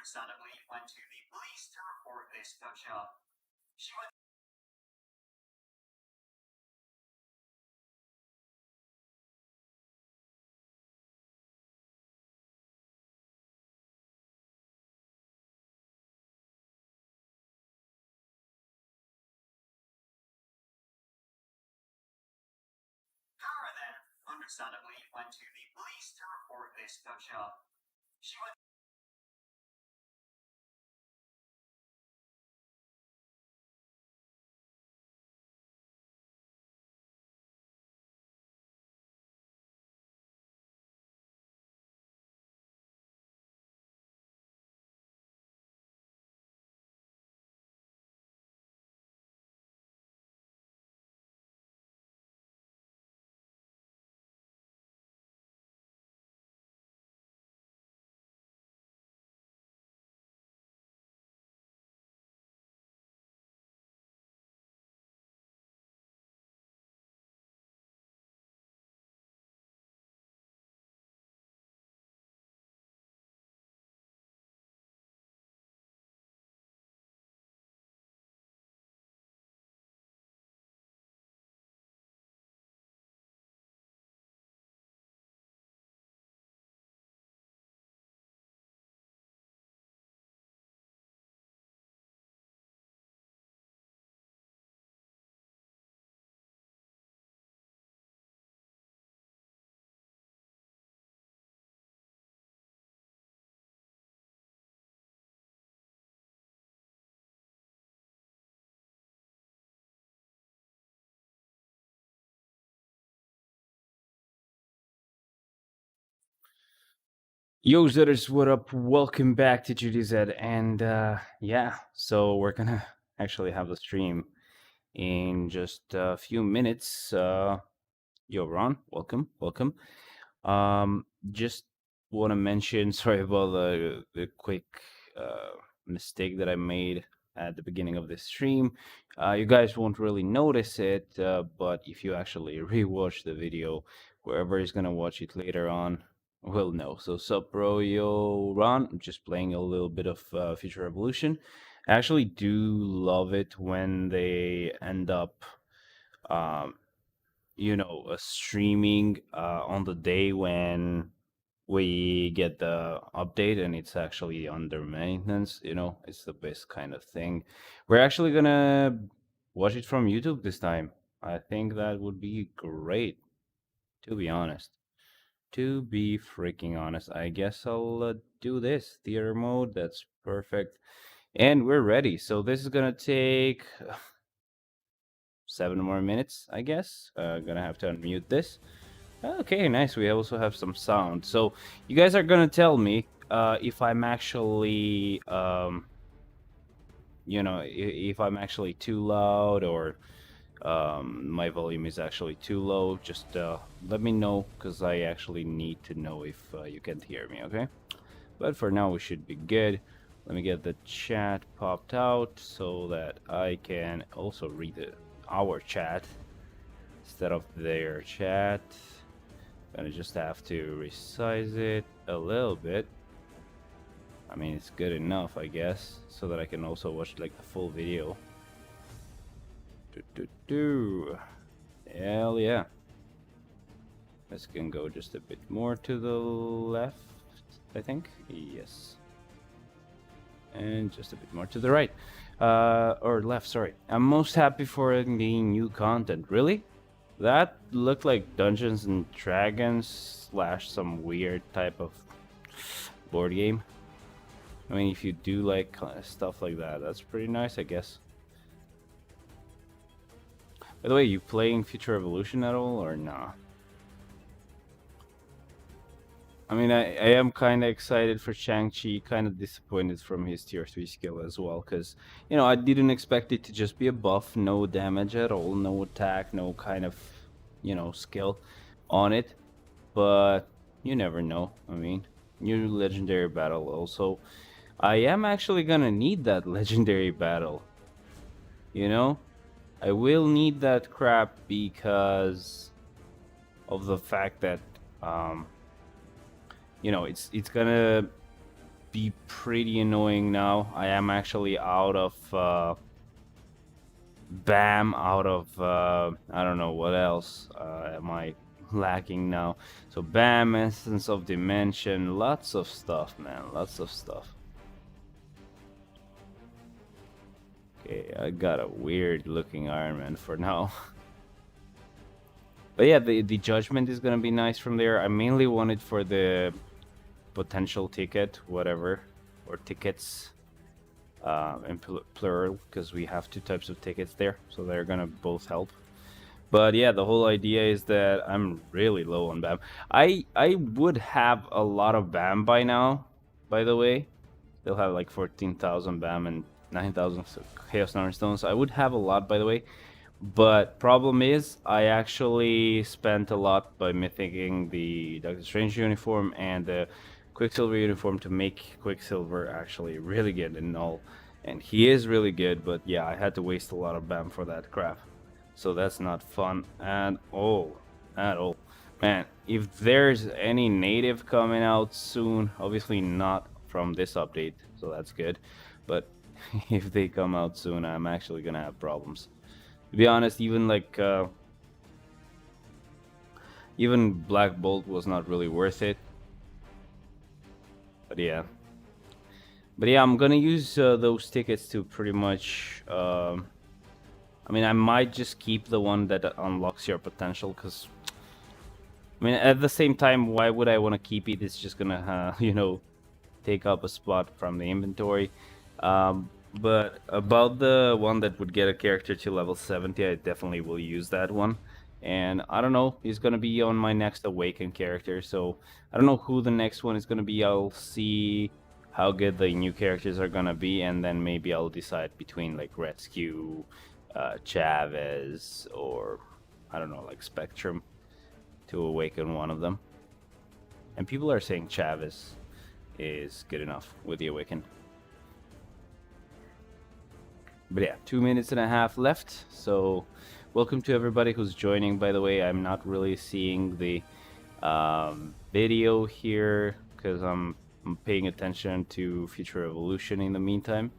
understandably went to the police to report this gunshot. She went. Kara then, understandably, went to the police to report this gunshot. She went. Yo, Zetters, what up? Welcome back to GDZ. And yeah, so we're gonna actually have the stream in just a few minutes. Yo, Ron, welcome. Just want to mention, sorry about the quick mistake that I made at the beginning of this stream. You guys won't really notice it, but if you actually rewatch the video, whoever is gonna watch it later on will know. So, sup, bro, yo, Ron, I'm just playing a little bit of Future Revolution. I actually do love it when they end up streaming on the day when we get the update and it's actually under maintenance. It's the best kind of thing. We're actually gonna watch it from YouTube this time. I think that would be great, to be honest. To be freaking honest, I guess I'll do this theater mode. That's perfect, and we're ready. So this is gonna take 7 more minutes, I guess. Gonna have to unmute this. Okay, nice. We also have some sound. So you guys are gonna tell me if I'm actually, if I'm actually too loud or my volume is actually too low. Just let me know, because I actually need to know if you can't hear me, okay? But for now, we should be good. Let me get the chat popped out so that I can also read our chat instead of their chat. Gonna just have to resize it a little bit. I mean, it's good enough, I guess, so that I can also watch like the full video. Hell yeah. This can go just a bit more to the left, I think. Yes. And just a bit more to the right. Or left, sorry. I'm most happy for the new content. Really? That looked like Dungeons and Dragons / some weird type of board game. I mean, if you do like stuff like that, that's pretty nice, I guess. By the way, you playing Future Revolution at all, or nah? I mean, I am kind of excited for Shang-Chi, kind of disappointed from his tier 3 skill as well, because, I didn't expect it to just be a buff, no damage at all, no attack, no kind of, skill on it, but you never know. I mean, new legendary battle also. I am actually gonna need that legendary battle, I will need that crap because of the fact that, it's gonna be pretty annoying now. I am actually out of BAM, out of I don't know what else am I lacking now. So BAM, Essence of Dimension, lots of stuff, man, lots of stuff. Okay, I got a weird looking Iron Man for now. But yeah, the Judgment is gonna be nice from there. I mainly wanted for the potential ticket, whatever, or tickets in plural, because we have 2 types of tickets there, so they're gonna both help. But yeah, the whole idea is that I'm really low on BAM. I would have a lot of BAM by now, by the way. They'll have like 14,000 BAM and 9,000 Chaos Iron Stones. I would have a lot, by the way. But problem is, I actually spent a lot by mythicking the Doctor Strange uniform and the Quicksilver uniform to make Quicksilver actually really good and all. And he is really good, but yeah, I had to waste a lot of BAM for that crap. So that's not fun at all. At all. Man, if there's any native coming out soon, obviously not from this update, so that's good. But if they come out soon, I'm actually gonna have problems. To be honest, even like even Black Bolt was not really worth it. But yeah, I'm gonna use those tickets to pretty much. I mean, I might just keep the one that unlocks your potential, because I mean, at the same time, why would I want to keep it? It's just gonna, you know, take up a spot from the inventory. But about the one that would get a character to level 70, I definitely will use that one. And I don't know, he's gonna be on my next Awakened character, so I don't know who the next one is gonna be. I'll see how good the new characters are gonna be, and then maybe I'll decide between like Rescue, Chavez, or I don't know, like Spectrum, to awaken one of them. And people are saying Chavez is good enough with the Awaken. But yeah, 2 minutes and a half left, so welcome to everybody who's joining. By the way, I'm not really seeing the video here because I'm paying attention to Future Evolution in the meantime.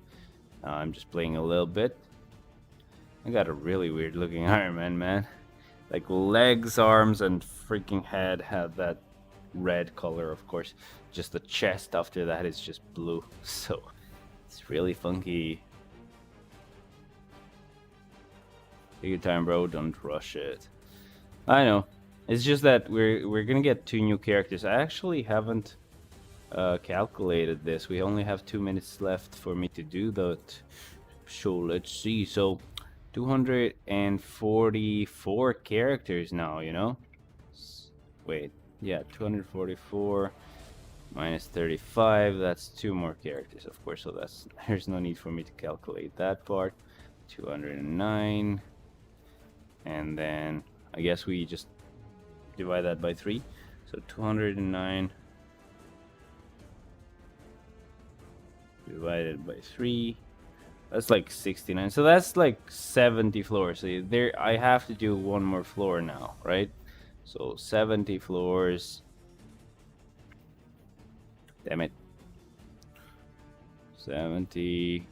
I'm just playing a little bit. I got a really weird looking Iron Man, man. Like legs, arms, and freaking head have that red color, of course. Just the chest after that is just blue. So it's really funky. Take your time, bro. Don't rush it. I know. It's just that we're gonna get 2 new characters. I actually haven't calculated this. We only have 2 minutes left for me to do that. So let's see. So 244 characters now, you know? Wait, yeah, 244 minus 35, that's 2 more characters, of course, so there's no need for me to calculate that part. 209, and then I guess we just divide that by 3, so 209 divided by 3, that's like 69, so that's like 70 floors. So there I have to do 1 more floor now, right? So 70 floors. Damn it. 70,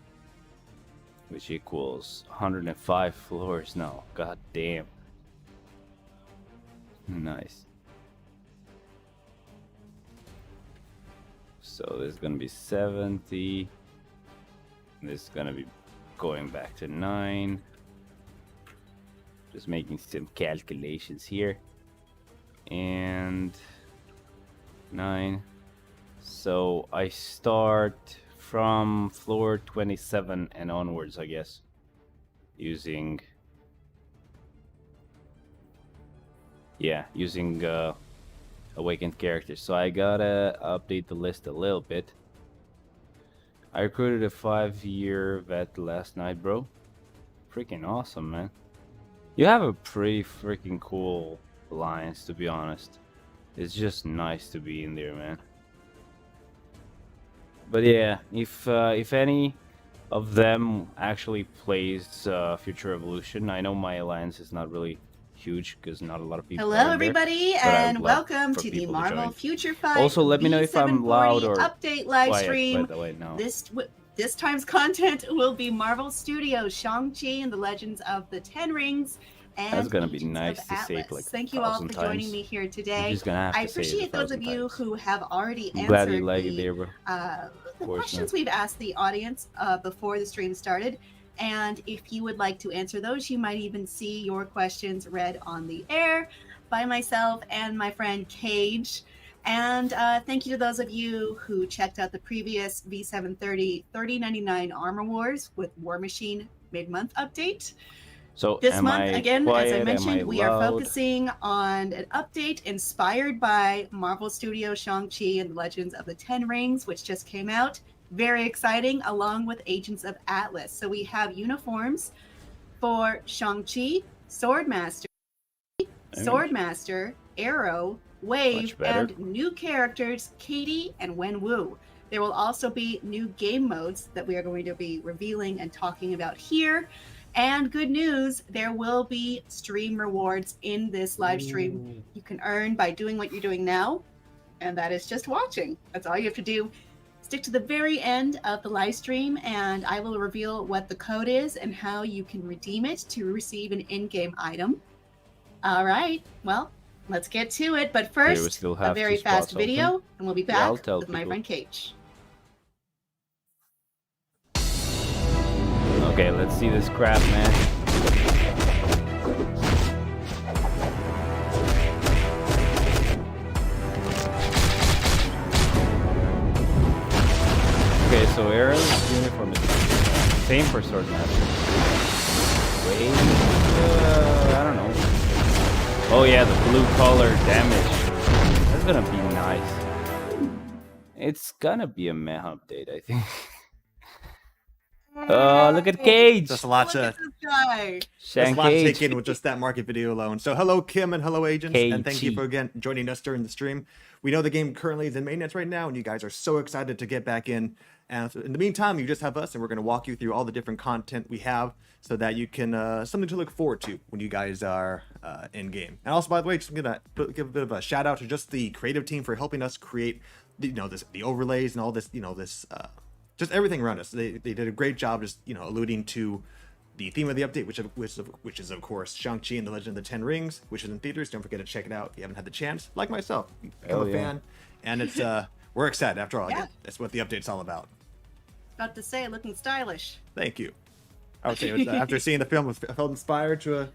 which equals 105 floors now. God damn. Nice. So this is gonna be 70. This is gonna be going back to 9. Just making some calculations here. And 9. So I start from floor 27 and onwards, I guess, using awakened characters. So I gotta update the list a little bit. I recruited a 5-year vet last night, bro. Freaking awesome, man. You have a pretty freaking cool alliance, to be honest. It's just nice to be in there, man. But yeah, if any of them actually plays Future Evolution, I know my alliance is not really huge because not a lot of people. Hello, are in there, everybody, but I would and love welcome for to the people to Marvel join. Future Fight Also, let me know if I'm V740 loud or update live quiet, stream. by the way, no. This time's content will be Marvel Studios, Shang-Chi and the Legends of the Ten Rings, and That's gonna be Agents nice of to say it Atlas. like Thank you all for 1,000 joining times. me here You're today. just gonna have I to say it appreciate those of 1,000 you times. who have already I'm glad you answered like it there, bro. the course, questions man. we've asked the audience before the stream started. And if you would like to answer those, you might even see your questions read on the air by myself and my friend Cage. And thank you to those of you who checked out the previous V730 3099 Armor Wars with War Machine mid-month update. So This month, again, as I mentioned, we are loud? focusing on an update inspired by Marvel Studios Shang-Chi and the Legends of the Ten Rings, which just came out. Very exciting, along with Agents of Atlas. So we have uniforms for Shang-Chi, Swordmaster, Arrow, Wave, and new characters, Katie and Wenwu. There will also be new game modes that we are going to be revealing and talking about here. And good news, there will be stream rewards in this live stream you can earn by doing what you're doing now, and that is just watching. That's all you have to do. Stick to the very end of the live stream, and I will reveal what the code is and how you can redeem it to receive an in-game item. All right, well, let's get to it. But first, a very fast video, and we'll be back with my friend Cage. Okay, let's see this crap, man. Okay, so Arrow's uniform is same for Swordmaster. Wait, I don't know. Oh yeah, the blue collar damage. That's gonna be nice. It's gonna be a meh update, I think. Oh, look at Cage! That's a lot to take in with just that market video alone. So hello, Kim, and hello, Agents, and thank you for again joining us during the stream. We know the game currently is in mainnets right now, and you guys are so excited to get back in. And in the meantime, you just have us, and we're going to walk you through all the different content we have so that you can something to look forward to when you guys are in game. And also, by the way, just going to give a bit of a shout out to just the creative team for helping us create, the overlays and all this, just everything around us. They did a great job just, alluding to the theme of the update, which is of course Shang-Chi and the Legend of the Ten Rings, which is in theaters. Don't forget to check it out if you haven't had the chance. Like myself, become a fan, and it's we're excited. After all, that's what the update's all about. About to say, looking stylish. Thank you. I would say after seeing the film, I felt inspired to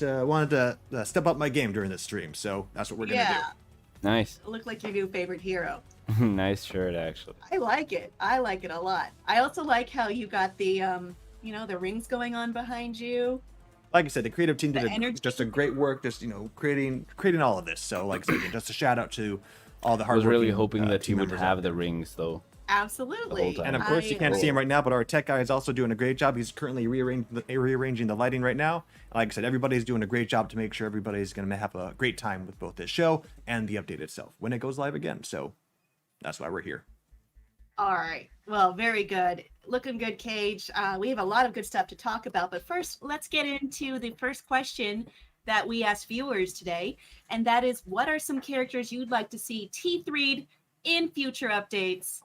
wanted to step up my game during this stream. So that's what we're gonna do. Nice. It looked like your new favorite hero. Nice shirt, actually. I like it. I like it a lot. I also like how you got the, the rings going on behind you. Like I said, the creative team did just a great work, just creating all of this. So, like I said, just a shout out to all the hard work. I was really hoping that you would have the rings, though. Absolutely. And of course, you can't see him right now, but our tech guy is also doing a great job. He's currently rearranging the lighting right now. Like I said, everybody's doing a great job to make sure everybody's going to have a great time with both this show and the update itself when it goes live again. So that's why we're here. All right. Well, very good. Looking good, Cage. We have a lot of good stuff to talk about. But first, let's get into the first question that we asked viewers today. And that is, what are some characters you'd like to see T3'd in future updates?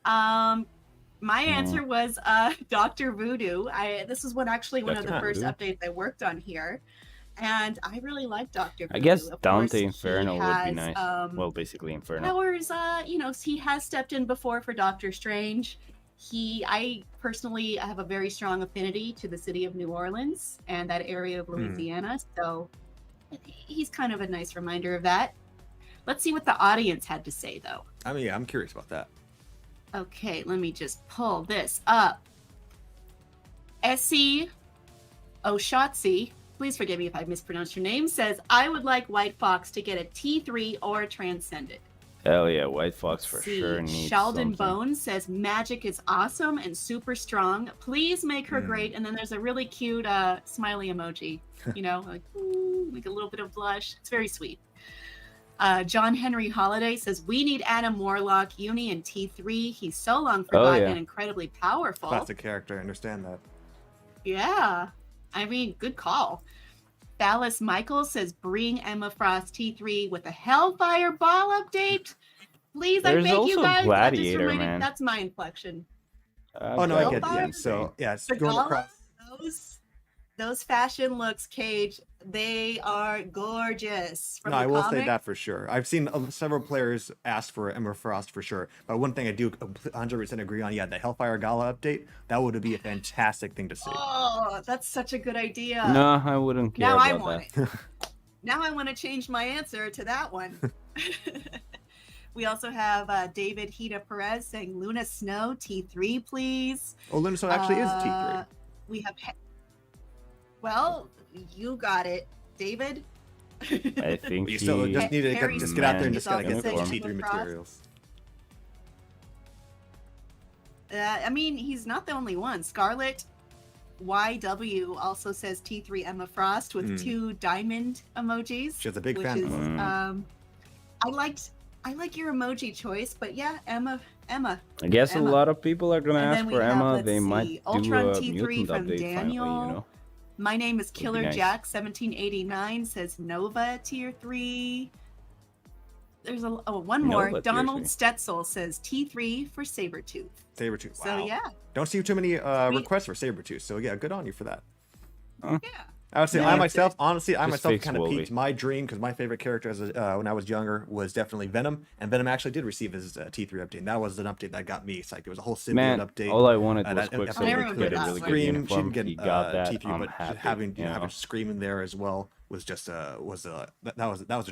My answer was Dr. Voodoo. This was one of the first updates I worked on here. And I really like Dr. Voodoo. I guess Dante Inferno would be nice. Well, basically Inferno. Powers, he has stepped in before for Doctor Strange. I personally have a very strong affinity to the city of New Orleans and that area of Louisiana. So he's kind of a nice reminder of that. Let's see what the audience had to say, though. I'm curious about that. Okay, let me just pull this up. Essie Oshotzi, please forgive me if I mispronounced your name, says, I would like White Fox to get a T3 or Transcended. Hell yeah, White Fox for sure needs Sheldon something. Bones says, Magic is awesome and super strong. Please make her great. And then there's a really cute smiley emoji, like a little bit of blush. It's very sweet. John Henry Holiday says, we need Adam Warlock, Uni, and T3. He's so long forgotten and incredibly powerful. Classic character, I understand that. Yeah. Good call. Dallas Michael says, bring Emma Frost T3 with a Hellfire Ball update. Please, There's I beg you also guys. Gladiator, man. That's my inflection. Oh no, I get Hellfire? yeah. So yeah, it's The going Gala, across. those fashion looks, Cage, they are gorgeous. No, I will say that for sure. I've seen several players ask for Emma Frost for sure. But one thing I do 100% agree on, yeah, the Hellfire Gala update, that would be a fantastic thing to see. Oh, that's such a good idea. No, I wouldn't care now about I want that. it. Now I want to change my answer to that one. We also have David Hita Perez saying Luna Snow T3, please. Oh, Luna Snow actually is T3. We have... Well, you got it, David. I think you still just need to just get out there and just gotta get the uniform. T3 materials. I mean, he's not the only one. Scarlet YW also says T3 Emma Frost with 2 diamond emojis. She's a big fan. I like your emoji choice, but yeah, Emma. I guess Emma. a lot of people are gonna ask for Emma. Let's they see, might Ultron do a T3 mutant from update Daniel. finally, you know. My name is Killer nice. Jack 1789 says Nova Tier 3. There's one more. Nova Donald Tier 3. Stetzel says T3 for Sabretooth. Sabretooth. Wow. So yeah. Don't see too many requests for Sabretooth. So yeah, good on you for that. Yeah. I would say Yeah, I myself, honestly, I Just myself fix kind of Wolverine. peaked my dream because my favorite character as when I was younger was definitely Venom, and Venom actually did receive his T3 update. And that was an update that got me psyched. It was a whole symbiote Man, update. all I wanted was that Quicksilver I to get a remember really that good one. uniform. Scream, she He didn't got get that. T3, I'm but happy. having you know? having Scream in there as well was just that was a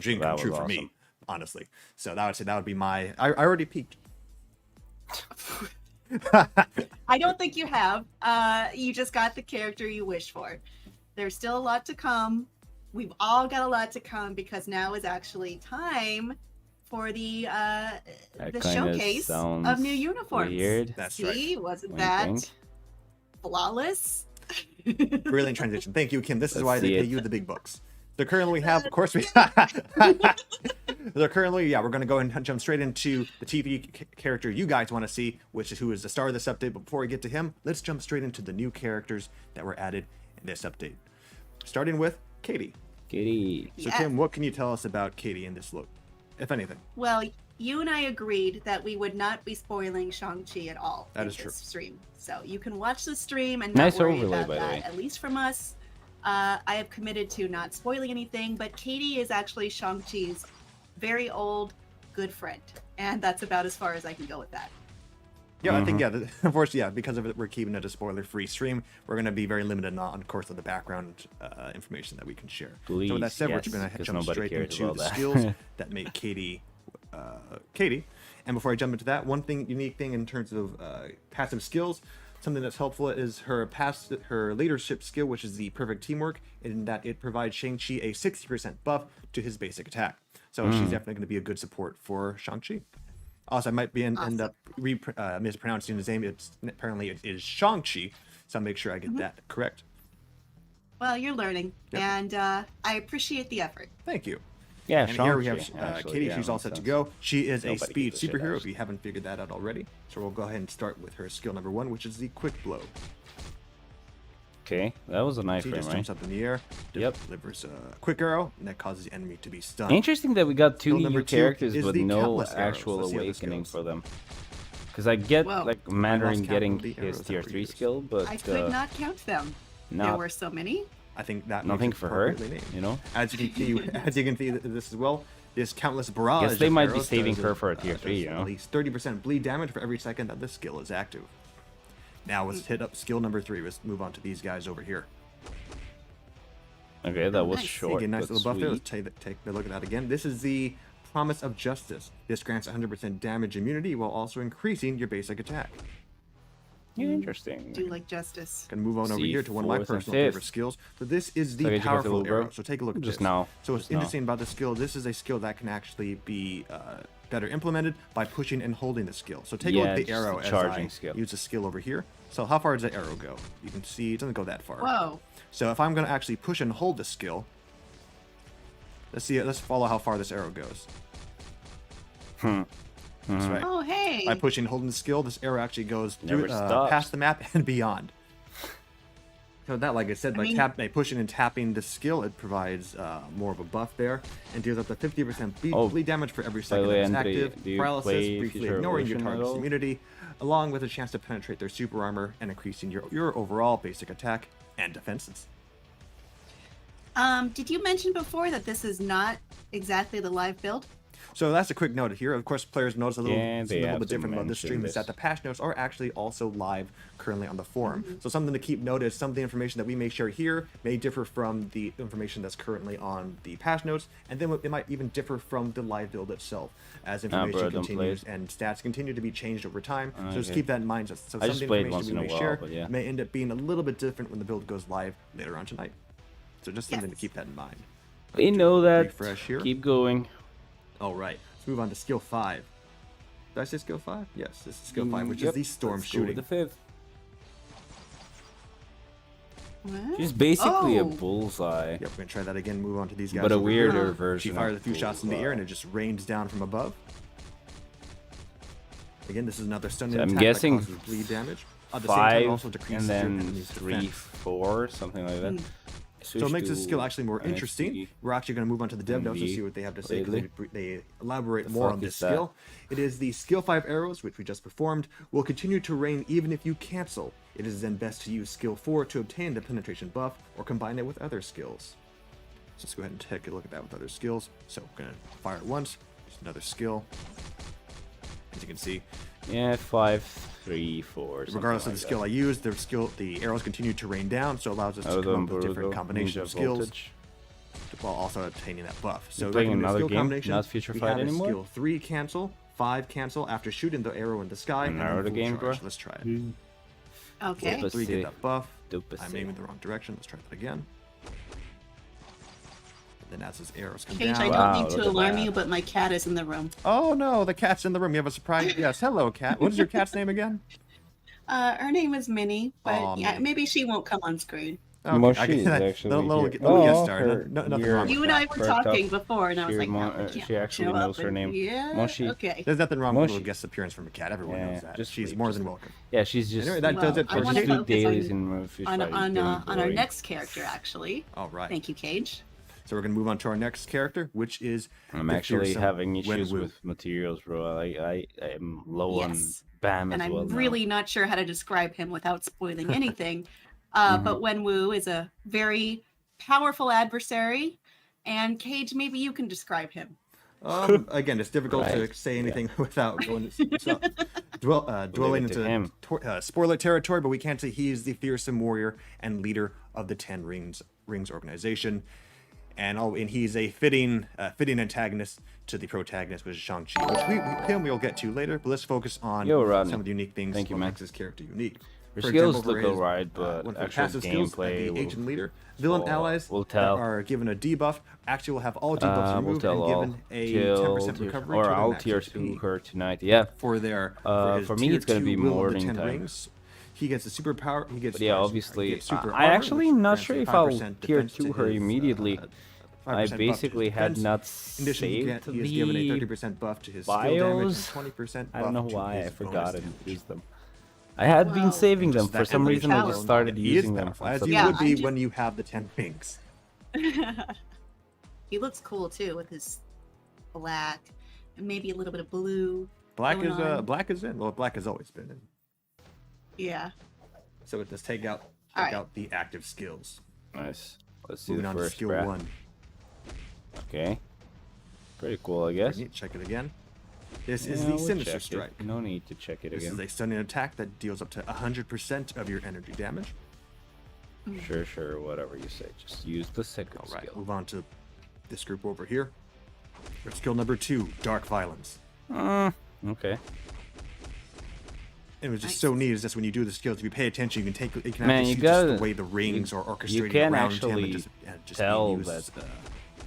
dream That come was true for me, awesome. honestly. So that would be my. I already peaked. I don't think you have. You just got the character you wish for. There's still a lot to come. We've all got a lot to come because now is actually time for the That kinda showcase of new uniforms. Weird. That's See, right. wasn't Wink, that wink. flawless? Brilliant transition. Thank you, Kim. This is Let's why they see pay it. you the big bucks. So currently we have, of course, we're going to go and jump straight into the TV character you guys want to see, which is who is the star of this update. But before we get to him, let's jump straight into the new characters that were added in this update. Starting with Katie. Kitty. So Yes. Kim, what can you tell us about Katie in this look, if anything? Well, you and I agreed that we would not be spoiling Shang-Chi at all That in is true. this stream. So you can watch the stream and Nice not worry overlay, about by the that. way. At least from us, I have committed to not spoiling anything, but Katie is actually Shang-Chi's very old, good friend. And that's about as far as I can go with that. Yeah, I think, unfortunately, because of it, we're keeping it a spoiler-free stream. We're going to be very limited on, of course, of the background information that we can share. Please, so with that said, yes, we're going to 'cause jump nobody straight cares into about the that. skills that make Katie Katie. And before I jump into that, one unique thing in terms of passive skills, something that's helpful is her leadership skill, which is the perfect teamwork, in that it provides Shang-Chi a 60% buff to his basic attack. So she's definitely going to be a good support for Shang-Chi. Also, I might end up mispronouncing his name. Apparently it is Shang-Chi, so I'll make sure I get that correct. Well, you're learning, and I appreciate the effort. Thank you. Yeah, And here we have actually, Katie. yeah, She's all makes set to sense. go. She is Nobody a speed gives a shit, superhero, if actually. you haven't figured that out already. So we'll go ahead and start with her skill number 1, which is the quick blow. Okay, that was a knife She frame, just right? jumps up in the air, Yep. delivers a quick arrow, and that causes the enemy to be stunned. Interesting that we got two Skill number new 2 characters, is but the no countless arrows. actual Let's see other awakening skills. for them. Because I get Whoa. like I Mandarin lost count getting of the his arrows that tier were 3 used. skill, but I could not count them. There not were so many. I think that nothing makes it for her. appropriately named. You know, As you can see this as well. This countless barrage. Guess they of might be arrows saving does her for a tier 3, you does know? At least 30% bleed damage for every second that this skill is active. Now let's hit up skill number 3. Let's move on to these guys over here. okay, that was Nice. short, Again, nice but little buff there. sweet. Let's take a look at that again. This is the Promise of Justice. This grants 100% damage immunity while also increasing your basic attack. Yeah, interesting. Do like justice. Gonna move on over See, here to one of my 4th and personal favorite 5th. skills. So this is So I the get you got the powerful little bro? arrow. So take a look at Just this. now. So what's Just now. interesting about this skill, this is a skill that can actually be better implemented by pushing and holding the skill. So take a look Yeah, at the just arrow the as charging I skill. use the skill over here. So how far does the arrow go? You can see it doesn't go that far. Whoa. So if I'm gonna actually push and hold the skill, let's see it. Let's follow how far this arrow goes. That's right. Oh, hey. By pushing and holding the skill, this arrow actually goes through, Never stops. past the map and beyond. So that, like I said, by pushing and tapping the skill, it provides more of a buff there, and deals up to 50% bleed damage for every second that it's active. Paralysis, briefly ignoring your target's immunity, along with a chance to penetrate their super armor and increasing your overall basic attack and defenses. Did you mention before that this is not exactly the live build? So that's a quick note here. Of course, players notice a little bit different about this stream is that the patch notes are actually also live currently on the forum. So something to keep notice, some of the information that we may share here may differ from the information that's currently on the patch notes, and then it might even differ from the live build itself as information continues and stats continue to be changed over time. So just keep that in mind. So some of the information we may share may end up being a little bit different when the build goes live later on tonight. So just something to keep that in mind. We know that. Refresh here. Keep going. All right, let's move on to skill 5. Did I say skill 5? Yes, this is skill 5, which is the storm shooting. The 5th. She's basically a bullseye. Yep, we're gonna try that again. Move on to these guys. But a weirder version. She fires a few shots in the air and it just rains down from above. Again, this is another stunning attack. I'm guessing that causes bleed damage. At the 5 same time, also decreases and then your 3, 4, something like that. So it makes this skill actually more interesting. We're actually going to move on to the dev notes to see what they have to say. They elaborate more on this skill. It is the skill 5 arrows, which we just performed, will continue to rain even if you cancel. It is then best to use skill 4 to obtain the penetration buff or combine it with other skills. So let's go ahead and take a look at that with other skills. So we're going to fire it once. Just another skill. As you can see. Yeah, 5, 3, 4. Regardless of the skill I use, the arrows continue to rain down, so it allows us to come up with different combinations of skills while also obtaining that buff. So playing another skill game, combination, not Future we Fight have anymore. Skill 3 cancel, 5 cancel after shooting the arrow in the sky, and then the game, bro. Let's try it. Okay. Skill 3 get that buff. I'm aiming the wrong direction. Let's try that again. And then as his arrows come down. I don't need to alarm you, but my cat is in the room. Oh no, the cat's in the room. You have a surprise. Yes, hello, cat. What is your cat's name again? Her name is Minnie, but maybe she won't come on screen. Okay. Moshi is actually little guest star. Nothing wrong. You and I were talking before, and I was like, she actually knows her name. Yeah. Moshi. Okay. There's nothing wrong with a little guest appearance from a cat. Everyone knows that. She's more than welcome. Yeah, she's just. Anyway, that does it for just do dailies in on our next character, actually. All right. Thank you, Cage. So we're gonna move on to our next character, which is. I'm actually having issues with materials, bro. I am low on BAM as well. And I'm really not sure how to describe him without spoiling anything. But Wenwu is a very powerful adversary, and Cage, maybe you can describe him. Again, it's difficult to say anything without going dwelling into spoiler territory, but we can say he is the fearsome warrior and leader of the 10 Rings organization. And he's a fitting antagonist to the protagonist, which is Shang-Chi, which we'll get to later. But let's focus on some of the unique things that makes this character unique. Her skills look alright, but actual gameplay the agent leader, villain allies are given a debuff. Actually, will have all debuffs removed and given a 10% recovery. Or I'll tier 2 her tonight. Yeah. For me, it's gonna be morning time. He gets a superpower. He gets. But yeah, obviously, I actually not sure if I'll tier 2 her immediately. I basically had not saved he is given a 30% buff to his bios. Skill damage and 20% buff I don't know why to I his forgot and bonus used them. I had been saving them for some reason. I just started using them. As you would be when you have the 10 rings. He looks cool too with his black and maybe a little bit of blue. Black is in. Well, black has always been in. Yeah. So let's take out the active skills. Nice. Let's see Moving the on first to skill 1. Okay. Pretty cool, I guess. Check it again. This is the Sinister Strike. No need to check it again. This is a stunning attack that deals up to 100% of your energy damage. Sure, whatever you say. Just use the second skill. Move on to this group over here. Skill number 2, Dark Violence. Okay. It was just so neat is just when you do the skills, if you pay attention, you can actually see just the way the rings are orchestrated around him and just tell that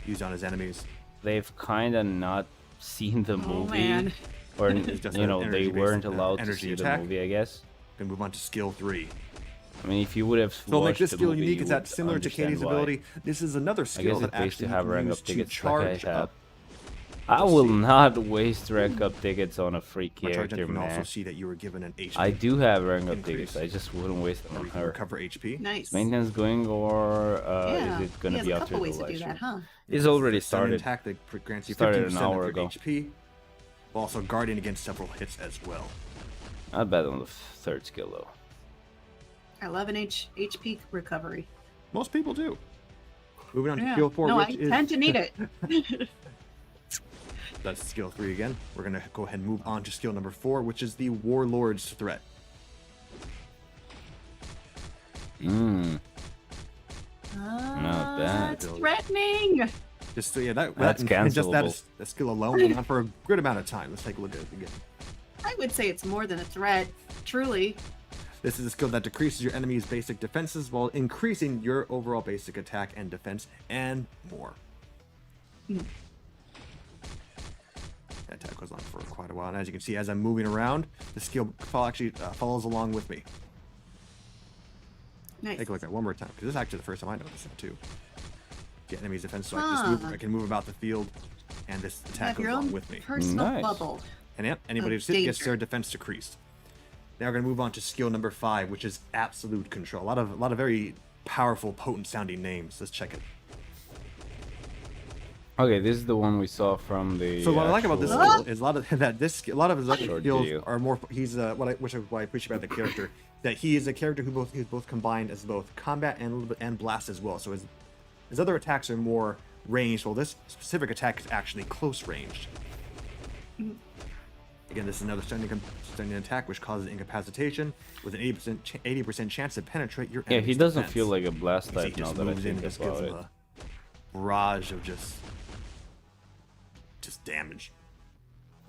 used on his enemies. They've kind of not seen the movie, or they weren't allowed to see the movie. I guess. Then move on to skill 3. I mean, if you would have so make this skill unique is that similar to Katie's ability. This is another skill that actually you can use to charge up I will not waste rank up tickets on a free character, You can man. also see that you were given an HP. I do have rank up tickets. I just wouldn't waste them on her. Recover HP. Nice. Is maintenance going, or Yeah, is it going to be after the ways to do live that, stream? huh? It's already The Sun started. Attack that grants you Started 15% an hour of ago. HP, while also guarding against several hits as well. I bet on the third skill though. 11 HP recovery. Most people do. Moving on to skill 4, no, which I is tend to need it. that's skill 3 again. We're gonna go ahead and move on to skill number 4, which is the Warlord's Threat. Not bad. It's threatening. Just so, yeah, That's just cancelable. that skill alone went on for a good amount of time. Let's take a look at it again. I would say it's more than a threat, truly. This is a skill that decreases your enemy's basic defenses while increasing your overall basic attack and defense, and more. That attack goes on for quite a while, and as you can see, as I'm moving around, the skill actually follows along with me. Nice. Take a look at it one more time, because this is actually the first time I noticed that too. The enemy's defense, so I can move about the field, and this attack Have goes your along own with me. personal Nice. bubble. And yep, anybody who's hit gets their defense decreased. Now we're going to move on to skill number 5, which is absolute control. A lot of very powerful, potent sounding names. Let's check it. Okay, this is the one we saw from the. So what I like about this skill is a lot of his other Short skills video. are more. He's which is why I appreciate about the character, that he is a character who's both combined as both combat and a little bit and blast as well. So his other attacks are more ranged, while this specific attack is actually close ranged. Again, this is another stunning attack which causes incapacitation with an 80% chance to penetrate your Yeah, enemy's he doesn't defense. feel like a blast You see, type he now just that I moves in think and just about gives it. him a barrage of just damage.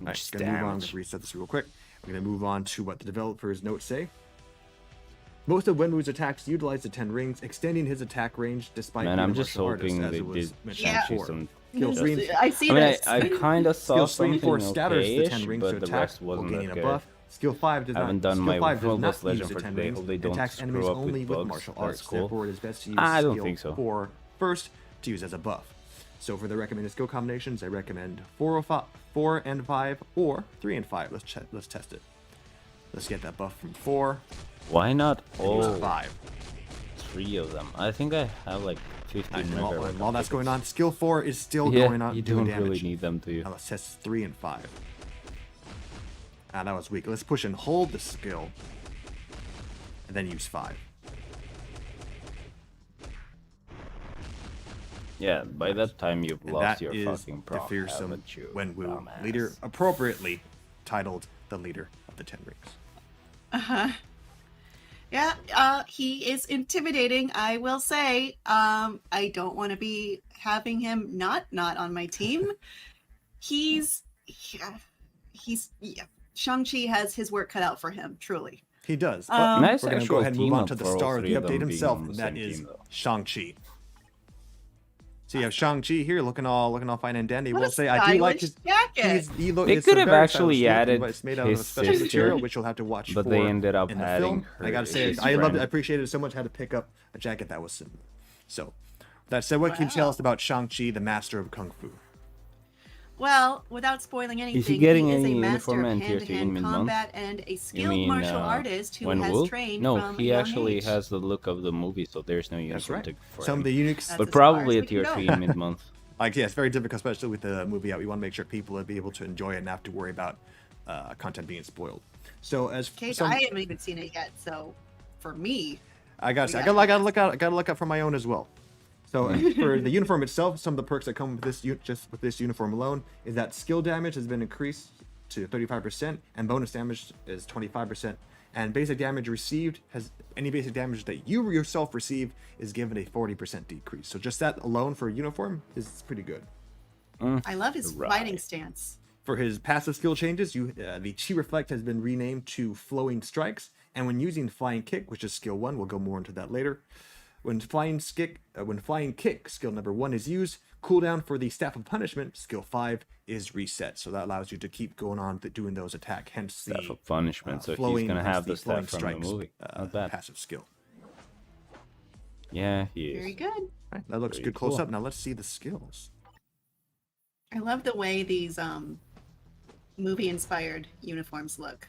Alright, Just gonna move on. I'm damage. gonna reset this real quick. We're gonna move on to what the developer's notes say. Most of Wenwu's attacks utilize the 10 rings, extending his attack range despite Man, being I'm a just martial artist, hoping as they it was did mentioned actually before. some. Skill 3 I see I mean, this. I kind of saw Skill 3 something and 4 scatters the 10 okay-ish, rings but to the attack rest while wasn't gaining that a good. buff. Skill 5 does I haven't not. done Skill my 5 does World not Boss Legend use the for 10 today. rings. Hope they don't Attacks enemies screw up only with with bugs. martial That's arts. cool. Therefore, it is best to use I don't skill think so. 4 first to use as a buff. So for the recommended skill combinations, I recommend 4 and 5 or 3 and 5. Let's test it. Let's get that buff from 4 Why not and use all 5. 3 of them? I think I have like 15 And mega while that's going on, skill 4 is still Yeah, going on. you doing don't really damage. need them, do you? Now let's test 3 and 5. Ah, that was weak. Let's push and hold the skill, and then use 5. Yeah, by that time you've And lost that your is fucking the prop, fearsome haven't you, Wenwu dumbass? leader, appropriately titled the leader of the 10 rings. Yeah, he is intimidating, I will say. I don't want to be having him not on my team. Shang-Chi has his work cut out for him, truly. He does. But Nice we're going to actual go ahead and move team on up to the for all star of three the of them update being himself, on the and that same is team, though. Shang-Chi. So you have Shang-Chi here looking all fine and dandy. What We'll a say I do like his jacket. They could have actually added it's made out of a his special sister, material, which you'll have to watch but for they ended up in the adding film. her I gotta say, his I loved it. friend. I appreciated it so much. I had to pick up a jacket that was similar. So that said, what can you tell us about Shang-Chi, the master of kung fu? Well, without spoiling anything, he getting he is any a master uniform of and tier 2 in hand-to-hand mid-month? combat and a You skilled mean martial artist who has Wenwu? trained No, from he a young actually age. has the look of the movie, so there's no That's uniform right. ticket for Some him. of the unique, That's But as far probably as a we tier can 3 go. mid-month. like, yeah, it's very difficult, especially with the movie out. We want to make sure people will be able to enjoy it and not have to worry about content being spoiled. So as Kate, some, I haven't even seen it yet, so for me, I gotta look out for my own as well. So for the uniform itself, some of the perks that come with this just with this uniform alone is that skill damage has been increased to 35%, and bonus damage is 25%. And basic damage received any basic damage that you yourself receive is given a 40% decrease. So just that alone for a uniform is pretty good. I love his Right. fighting stance. For his passive skill changes, the Chi Reflect has been renamed to Flowing Strikes, and when using Flying Kick, which is skill 1, we'll go more into that later. When Flying Kick, skill number 1 is used, cooldown for the Staff of Punishment, skill 5, is reset. So that allows you to keep going on doing those attacks. Hence Staff the of Punishment, so flowing, he's gonna hence have the Flowing stuff from the Strikes, movie. Not bad. passive skill. Yeah, he is. Very good. Right, that looks Very good close cool. up. Now let's see the skills. I love the way these movie-inspired uniforms look.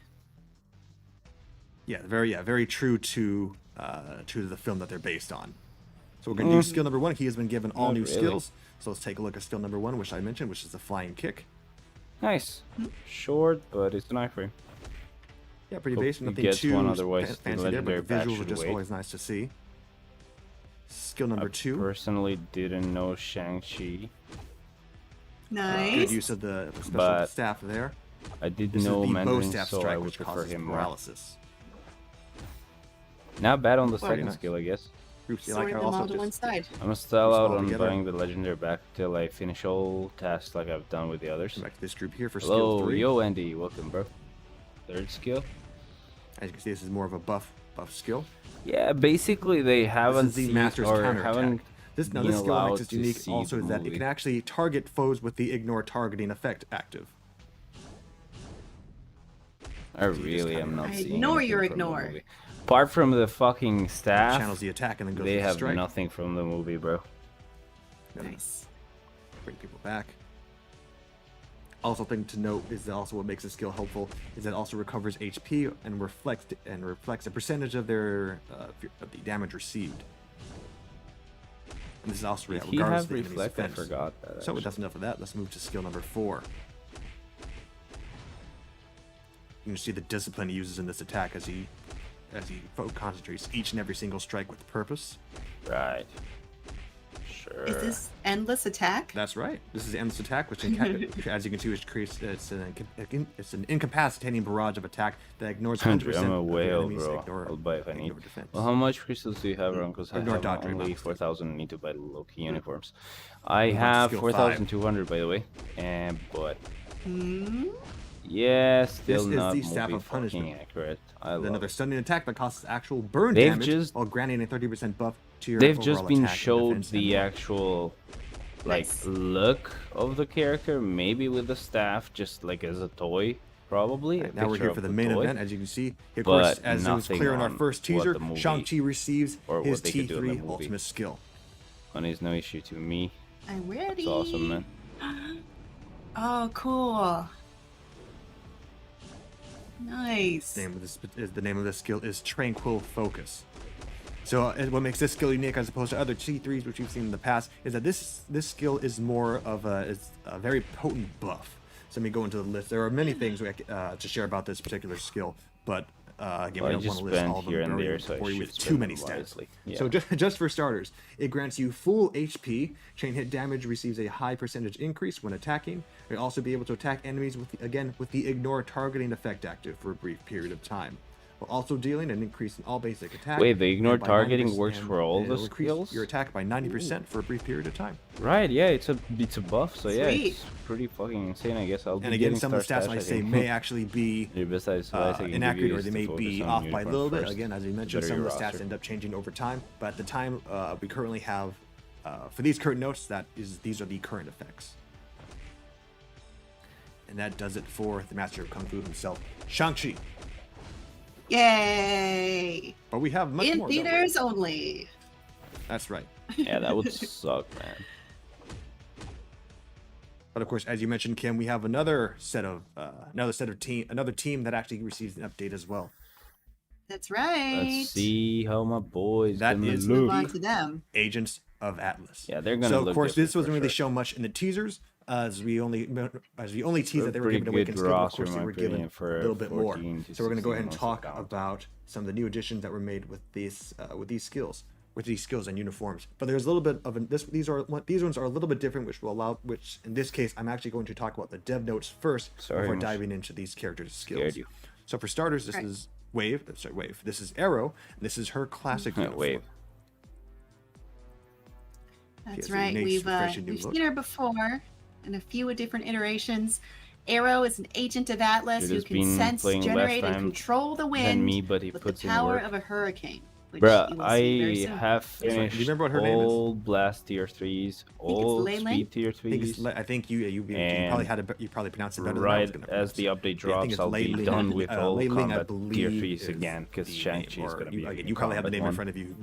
Yeah, very true to the film that they're based on. So we're going to do skill number 1. He has been given all new skills. So let's take a look at skill number 1, which I mentioned, which is the flying kick. Nice. Short, but it's an iframe. Yeah, pretty basic. Nothing too fancy there, but the visuals are just always nice to see. Skill number 2. Personally didn't know Shang-Chi. Nice. Good use of the special staff there. I didn't know Mandarin, staff so strike, I would which prefer causes him more. paralysis. Not bad on the second skill, I guess. Sort them all to one side. I'm gonna stall out on buying the legendary back till I finish all tasks like I've done with the others. Back to this group here for skill 3. Yo, Andy, welcome, bro. Third skill. As you can see, this is more of a buff skill. Yeah, basically they haven't the master's counterattack. This skill that makes it unique also is that it can actually target foes with the ignore targeting effect active. I really am not seeing. Ignore your ignore. Apart from the fucking staff, channels the attack and then goes they to the have strike. nothing from the movie, bro. Nice. Bring people back. Also, thing to note is that also what makes this skill helpful is that it also recovers HP and reflects a percentage of their of the damage received. And this is also regardless of the enemy's defense. I forgot that. So that's enough of that. Let's move to skill number 4. You can see the discipline he uses in this attack as he concentrates each and every single strike with purpose. Right. Sure. Is this endless attack? That's right. This is endless attack, which as you can see, it's an incapacitating barrage of attack that ignores 100% I'm a of the whale, enemy's bro. I'll buy if I need. defense. Well, how much crystals do you have, Ron? Because I have only 4,000. Need to buy the low-key uniforms. I have 4,200, by the way. But yeah, still this not is the staff of fucking punishment. accurate. Another stunning attack that causes actual burn damage while granting a 30% buff to your They've overall just been attack and showed defense the and actual look of the character, maybe with the staff, just like as a toy, probably. Right, now we're here for the main event. As you can see, of but course, as it was clear in our first teaser, Shang-Chi receives his T3 ultimate ultimate skill. Money is no issue to me. I'm ready. It's awesome, man. Oh, cool. Nice. The name of this skill is Tranquil Focus. So what makes this skill unique as opposed to other T3s which we've seen in the past is that this skill is more of a very potent buff. So let me go into the list. There are many things to share about this particular skill, but again, we don't want to list all of them before you with too many stats. Yeah. So just for starters, it grants you full HP. Chain hit damage receives a high percentage increase when attacking. You'll also be able to attack enemies with the ignore targeting effect active for a brief period of time, while also dealing an increase in all basic attacks. Wait, the ignore targeting works for all the skills? Your attack by 90% for a brief period of time. Right, yeah, it's a buff, so yeah, Sweet. it's pretty fucking insane, I guess. And again, some of the stats I say may actually be inaccurate, or they may be off by a little bit. Again, as we mentioned, some of the stats end up changing over time, but at the time, we currently have, for these current notes, these are the current effects. And that does it for the master of Kung Fu himself, Shang-Chi. Yay! But we have much more. In theaters only. That's right. Yeah, that would suck, man. But of course, as you mentioned, Kim, we have another team that actually receives an update as well. That's right. Let's see how my boys that is move on to them. Agents of Atlas. Yeah, they're gonna. So of course, this wasn't really shown much in the teasers, as we only teased that they were given a Awakened skill. Of course, they were given a little bit more. So we're going to go ahead and talk about some of the new additions that were made with these skills and uniforms. But there's a little bit of these ones are a little bit different, which in this case I'm actually going to talk about the dev notes first before diving into these characters' skills. So for starters, this is Wave. This is Arrow. And this is her classic uniform. Wave. That's right. We've seen her before in a few different iterations. Arrow is an agent of Atlas who can sense, generate, and control the wind with the power of a hurricane. Bruh, I have finished all Blast Tier 3s, all Speed Tier 3s. I think you probably pronounced it better right than as the update drops, I'll be done with all combat Tier 3s again, because Shang-Chi is going to be... You probably have the name in front of you.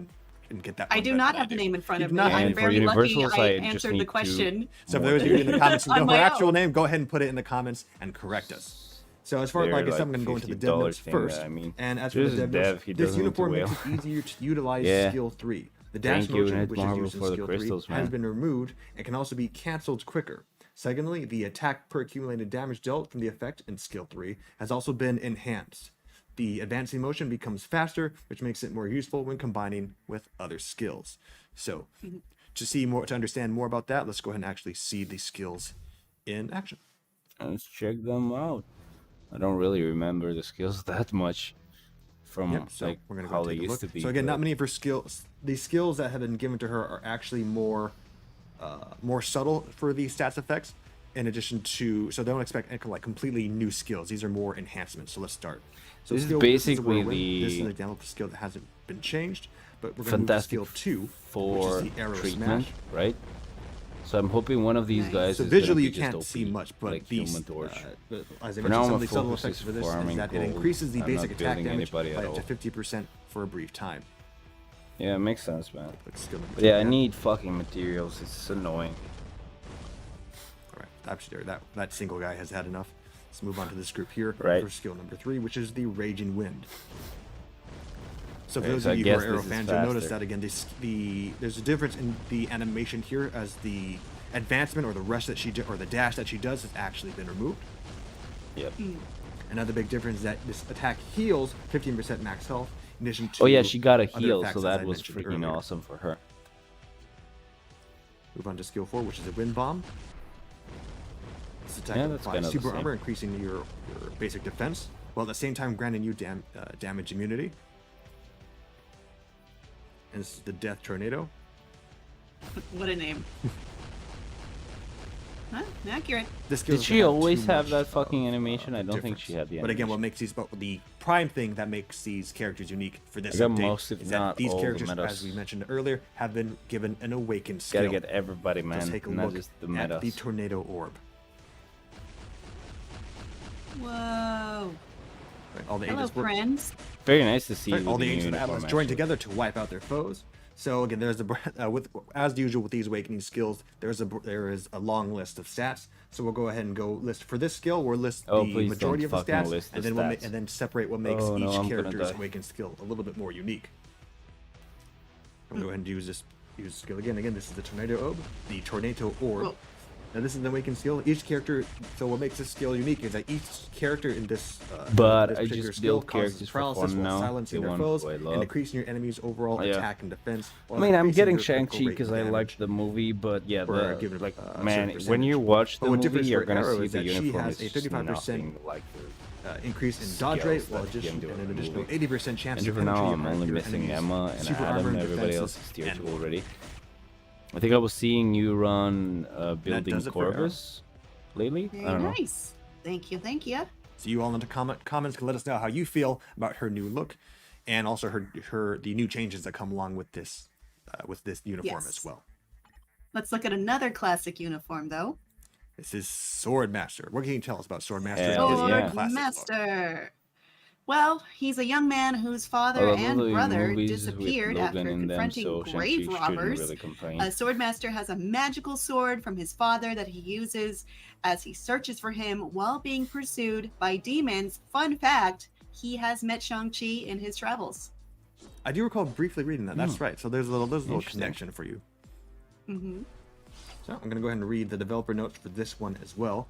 and get that. I do not have the name in front of me. not. I'm And for very lucky universals, I just answered need the to- question. So for those of you in the comments who On know her my actual own. name, go ahead and put it in the comments and correct us. So as far as, like I said, I'm going to go into the dev $50 notes thing first. that I mean. And as for Just the dev dev, notes, he this doesn't need to uniform makes wail. it easier to utilize Yeah. skill 3. The dash Thank you, motion, which is Netmarble, used in for the skill crystals, 3, has man. been removed and can also be cancelled quicker. Secondly, the attack per accumulated damage dealt from the effect in skill 3 has also been enhanced. The advancing motion becomes faster, which makes it more useful when combining with other skills. So, to understand more about that, let's go ahead and actually see the skills in action. Let's check them out. I don't really remember the skills that much from So like we're gonna how go they take a used look. to be. So again, but- not many of her skills. The skills that have been given to her are actually more subtle for the stats effects. In addition to, so don't expect like completely new skills. These are more enhancements. So let's start. So This is skill- basically This is the an example of a skill that hasn't been changed, but we're going to move to Fantastic skill 2, for which is the arrow treatment, smash. right? So I'm hoping one of these Nice. guys So is gonna visually be you just can't OP, see much, but like these, Human Torch. as I For mentioned, now, some I'm of the subtle focused effects for this is farming that it gold. increases the I'm basic not attack building damage anybody by at up to all. 50% for a brief time. Yeah, it makes sense, man. Like skill number But 2 yeah, I again. need fucking materials. It's annoying. All right, actually, that single guy has had enough. Let's move on to this group here Right. for skill number 3, which is the Raging Wind. So for Okay, those so I of you who are guess arrow this is fans, you'll notice faster. that again, there's a difference in the animation here as the advancement or the rush that she or the dash that she does has actually been removed. Yep. Another big difference is that this attack heals 15% max health in addition to Oh yeah, she got a other heal, effects, so as that I was mentioned freaking earlier. awesome for her. Move on to skill 4, which is a Wind Bomb. This attack Yeah, that's applies kind of the super same. armor, increasing your basic defense, while at the same time granting you damage immunity. And this is the Death Tornado. What a name. Huh? Accurate. This skill Did doesn't she always too have much that fucking of, animation? I a don't think difference. she had the But again, what animation. makes these, but the prime thing that makes these characters unique for this I got update most, if is that not these all, the characters, metas. as we mentioned earlier, have been given an awakened skill. Gotta get everybody, man. Let's take a Not look just the at the metas. Tornado Orb. Whoa. Right, all the Hello, agents work. friends. Very nice to see Right, you all with the new ancient uniform, atlas join actually. together to wipe out their foes. So again, there's with as usual with these awakening skills, there is a long list of stats. So we'll go ahead and go list for this skill. We'll list Oh, the please majority don't of the fucking stats, list the and then stats. and then separate what makes Oh, no, each I'm gonna character's die. awakened skill a little bit more unique. I'm gonna go ahead and use the skill again. Again, this is the Tornado Orb. The Tornado Orb. Whoa. Now this is the awakened skill. Each character. So what makes this skill unique is that each character in this. But this I particular just skill build causes characters for paralysis fun while now. silencing The their ones foes who I and love. increasing your enemy's overall Yeah. attack and defense. I while mean, I'm increasing getting your critical Shang-Chi rate because of I damage. liked the movie, but yeah, Or give it, like a man, certain when you percentage. watch But the what movie, difference you're for gonna Arrow see is the that she uniform has is a just 35% nothing like the increase in dodge rate, skills while that just Kim do and in an the additional movie. 80% chance And to for now, penetrate I'm only your missing enemy's Emma and super Adam. armor and Everybody else defenses is tier and 2 more. already. I think I was seeing you run building does it for Arrow. Corvus lately. I Very don't know. nice. Thank you. Thank you. So you all in the comments can let us know how you feel about her new look, and also the new changes that come along with this uniform Yes. as well. Let's look at another classic uniform, though. This is Swordmaster. What can you tell us about Swordmaster Hell and his yeah. classic look? Swordmaster. Well, he's a young man whose father I and love the brother movies with disappeared after Logan in them, confronting so grave Shang-Chi robbers. shouldn't really complain. Swordmaster has a magical sword from his father that he uses as he searches for him while being pursued by demons. Fun fact, he has met Shang-Chi in his travels. I do recall briefly reading that. That's right. So there's a little Interesting. connection for you. Hmm. So I'm going to go ahead and read the developer notes for this one as well.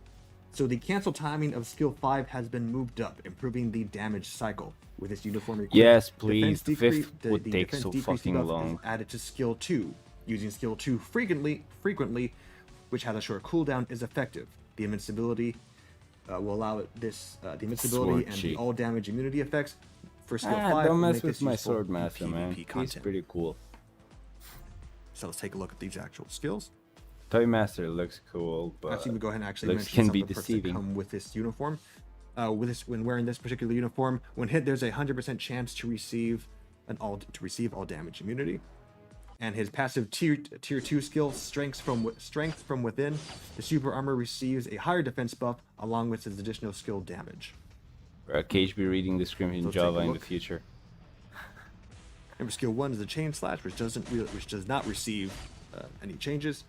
So the cancel timing of skill 5 has been moved up, improving the damage cycle. With its uniform equipped, Yes, defense please. The decrease- fifth would the take defense so decrease fucking debuff is long. added to skill 2. Using skill 2 frequently, which has a short cooldown, is effective. The invincibility will allow it this the invincibility and the Swordchi. all damage immunity effects for skill 5. Don't will mess make with this my useful in Swordmaster, man. PvP He's content. pretty cool. So let's take a look at these actual skills. Toymaster looks cool, but Actually, we go ahead and actually looks mention can some be of the perks deceiving. that come with this uniform. When wearing this particular uniform, when hit, there's a 100% chance to receive all damage immunity. And his passive tier 2 skill, strength from within, the super armor receives a higher defense buff along with his additional skill damage. Cage be reading the script in Let's take a Java in the look. future. Remember, skill 1 is the chain slash, which does not receive any changes.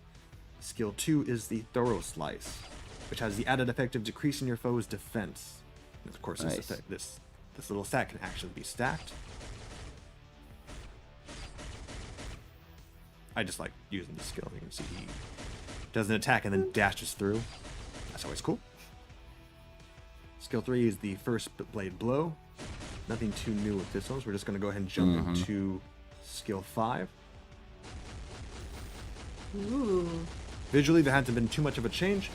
Skill 2 is the thorough slice, which has the added effect of decreasing your foe's defense. And of course, Nice. this little stack can actually be stacked. I just like using the skill. You can see he does an attack and then dashes through. That's always cool. Skill 3 is the first blade blow. Nothing too new with this one, so we're just going to go ahead and jump into skill 5. Ooh. Visually, there hasn't been too much of a change,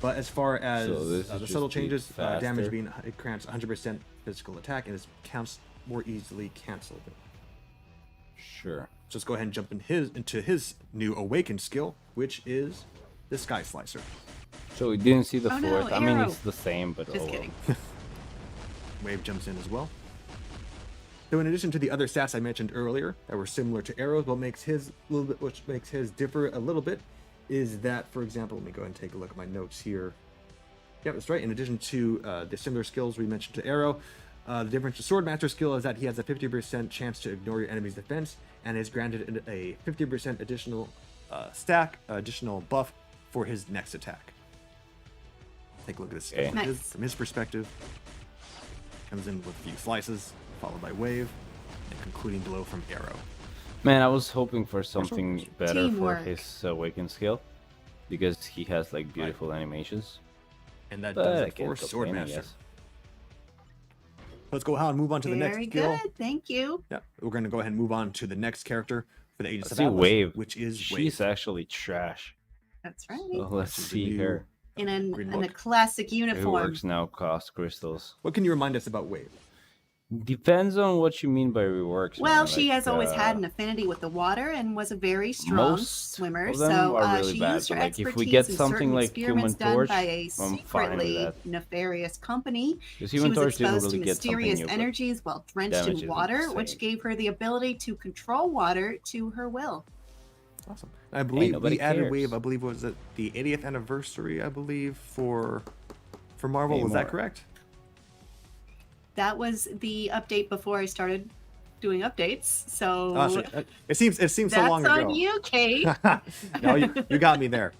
but as far as the subtle changes, damage faster. being it grants 100% physical attack and it counts more easily canceled. Sure. So let's go ahead and jump into his new awakened skill, which is the Sky Slicer. So we didn't see the Oh, no, fourth. I mean, arrow. it's the same, but Just oh, kidding. Wave jumps in as well. So in addition to the other stats I mentioned earlier that were similar to arrows, which makes his differ a little bit, is that, for example, let me go ahead and take a look at my notes here. Yep, that's right. In addition to the similar skills we mentioned to arrow, the difference to Swordmaster skill is that he has a 50% chance to ignore your enemy's defense and is granted a 50% additional additional buff for his next attack. Take a look at this Okay. Nice. from his perspective. Comes in with a few slices, followed by wave, and concluding blow from arrow. Man, I was hoping for something better Teamwork. for his awakened skill, because he has like beautiful animations. And that But does I it can't for complain, I Swordmaster. guess. Let's go ahead and move on to the Very next skill. good. Thank you. Yeah, we're going to go ahead and move on to the next character for the Aegis Let's of see Atlas, Wave. which is She's Wave. actually trash. That's right. So let's This is see the new- her. In Green a book. classic Who uniform. works now cost crystals. What can you remind us about Wave? Depends on what you mean by reworks. Well, man. she Like, has always had an affinity with the water and was a very strong most swimmer. of them So are really she bad, used her but, like, if we expertise get in something certain like experiments Human done Torch, by a I'm fine with secretly that. nefarious company. Because She Human was Torch didn't exposed really to get something mysterious new, but energies while drenched damage in isn't water, the which same. gave her the ability to control water to her will. Awesome. I believe nobody we added cares. Wave, I believe, was it the 80th anniversary, I believe, for Marvel. Was that Anymore. correct? That was the update before I started doing updates. So It seems so that's long ago. on you, Kate. No, you got me there.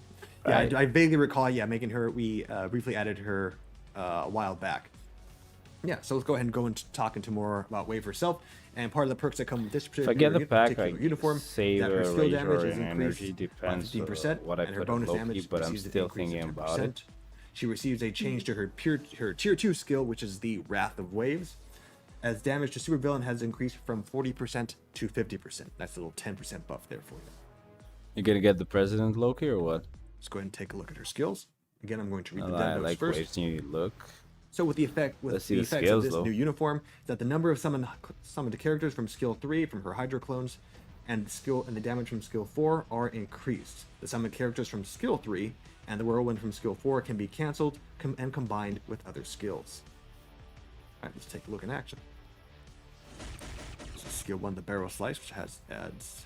Yeah, Right. I vaguely recall. Yeah, making her. We briefly added her a while back. Yeah, so let's go ahead and go into talking to more about Wave herself. And part of the perks that come with this if I get the pack, particular I uniform, save that her a skill rage damage or is an increased energy. by Depends 15%, what I and her put bonus in damage Loki, but I'm receives an still increase of thinking about 2%. it. She receives a change to her tier 2 skill, which is the Wrath of Waves, as damage to supervillain has increased from 40% to 50%. That's a little 10% buff there for you. You gonna get the President Loki or what? Let's go ahead and take a look at her skills. Again, I'm going to read the I dev notes like first. Wave's new look. So with the effect, Let's with see the the effects skills, of this though. new uniform, is that the number of summoned characters from skill 3 from her Hydra clones and the damage from skill 4 are increased. The summoned characters from skill 3 and the whirlwind from skill 4 can be cancelled and combined with other skills. Alright, let's take a look in action. So skill 1, the barrel slice, which adds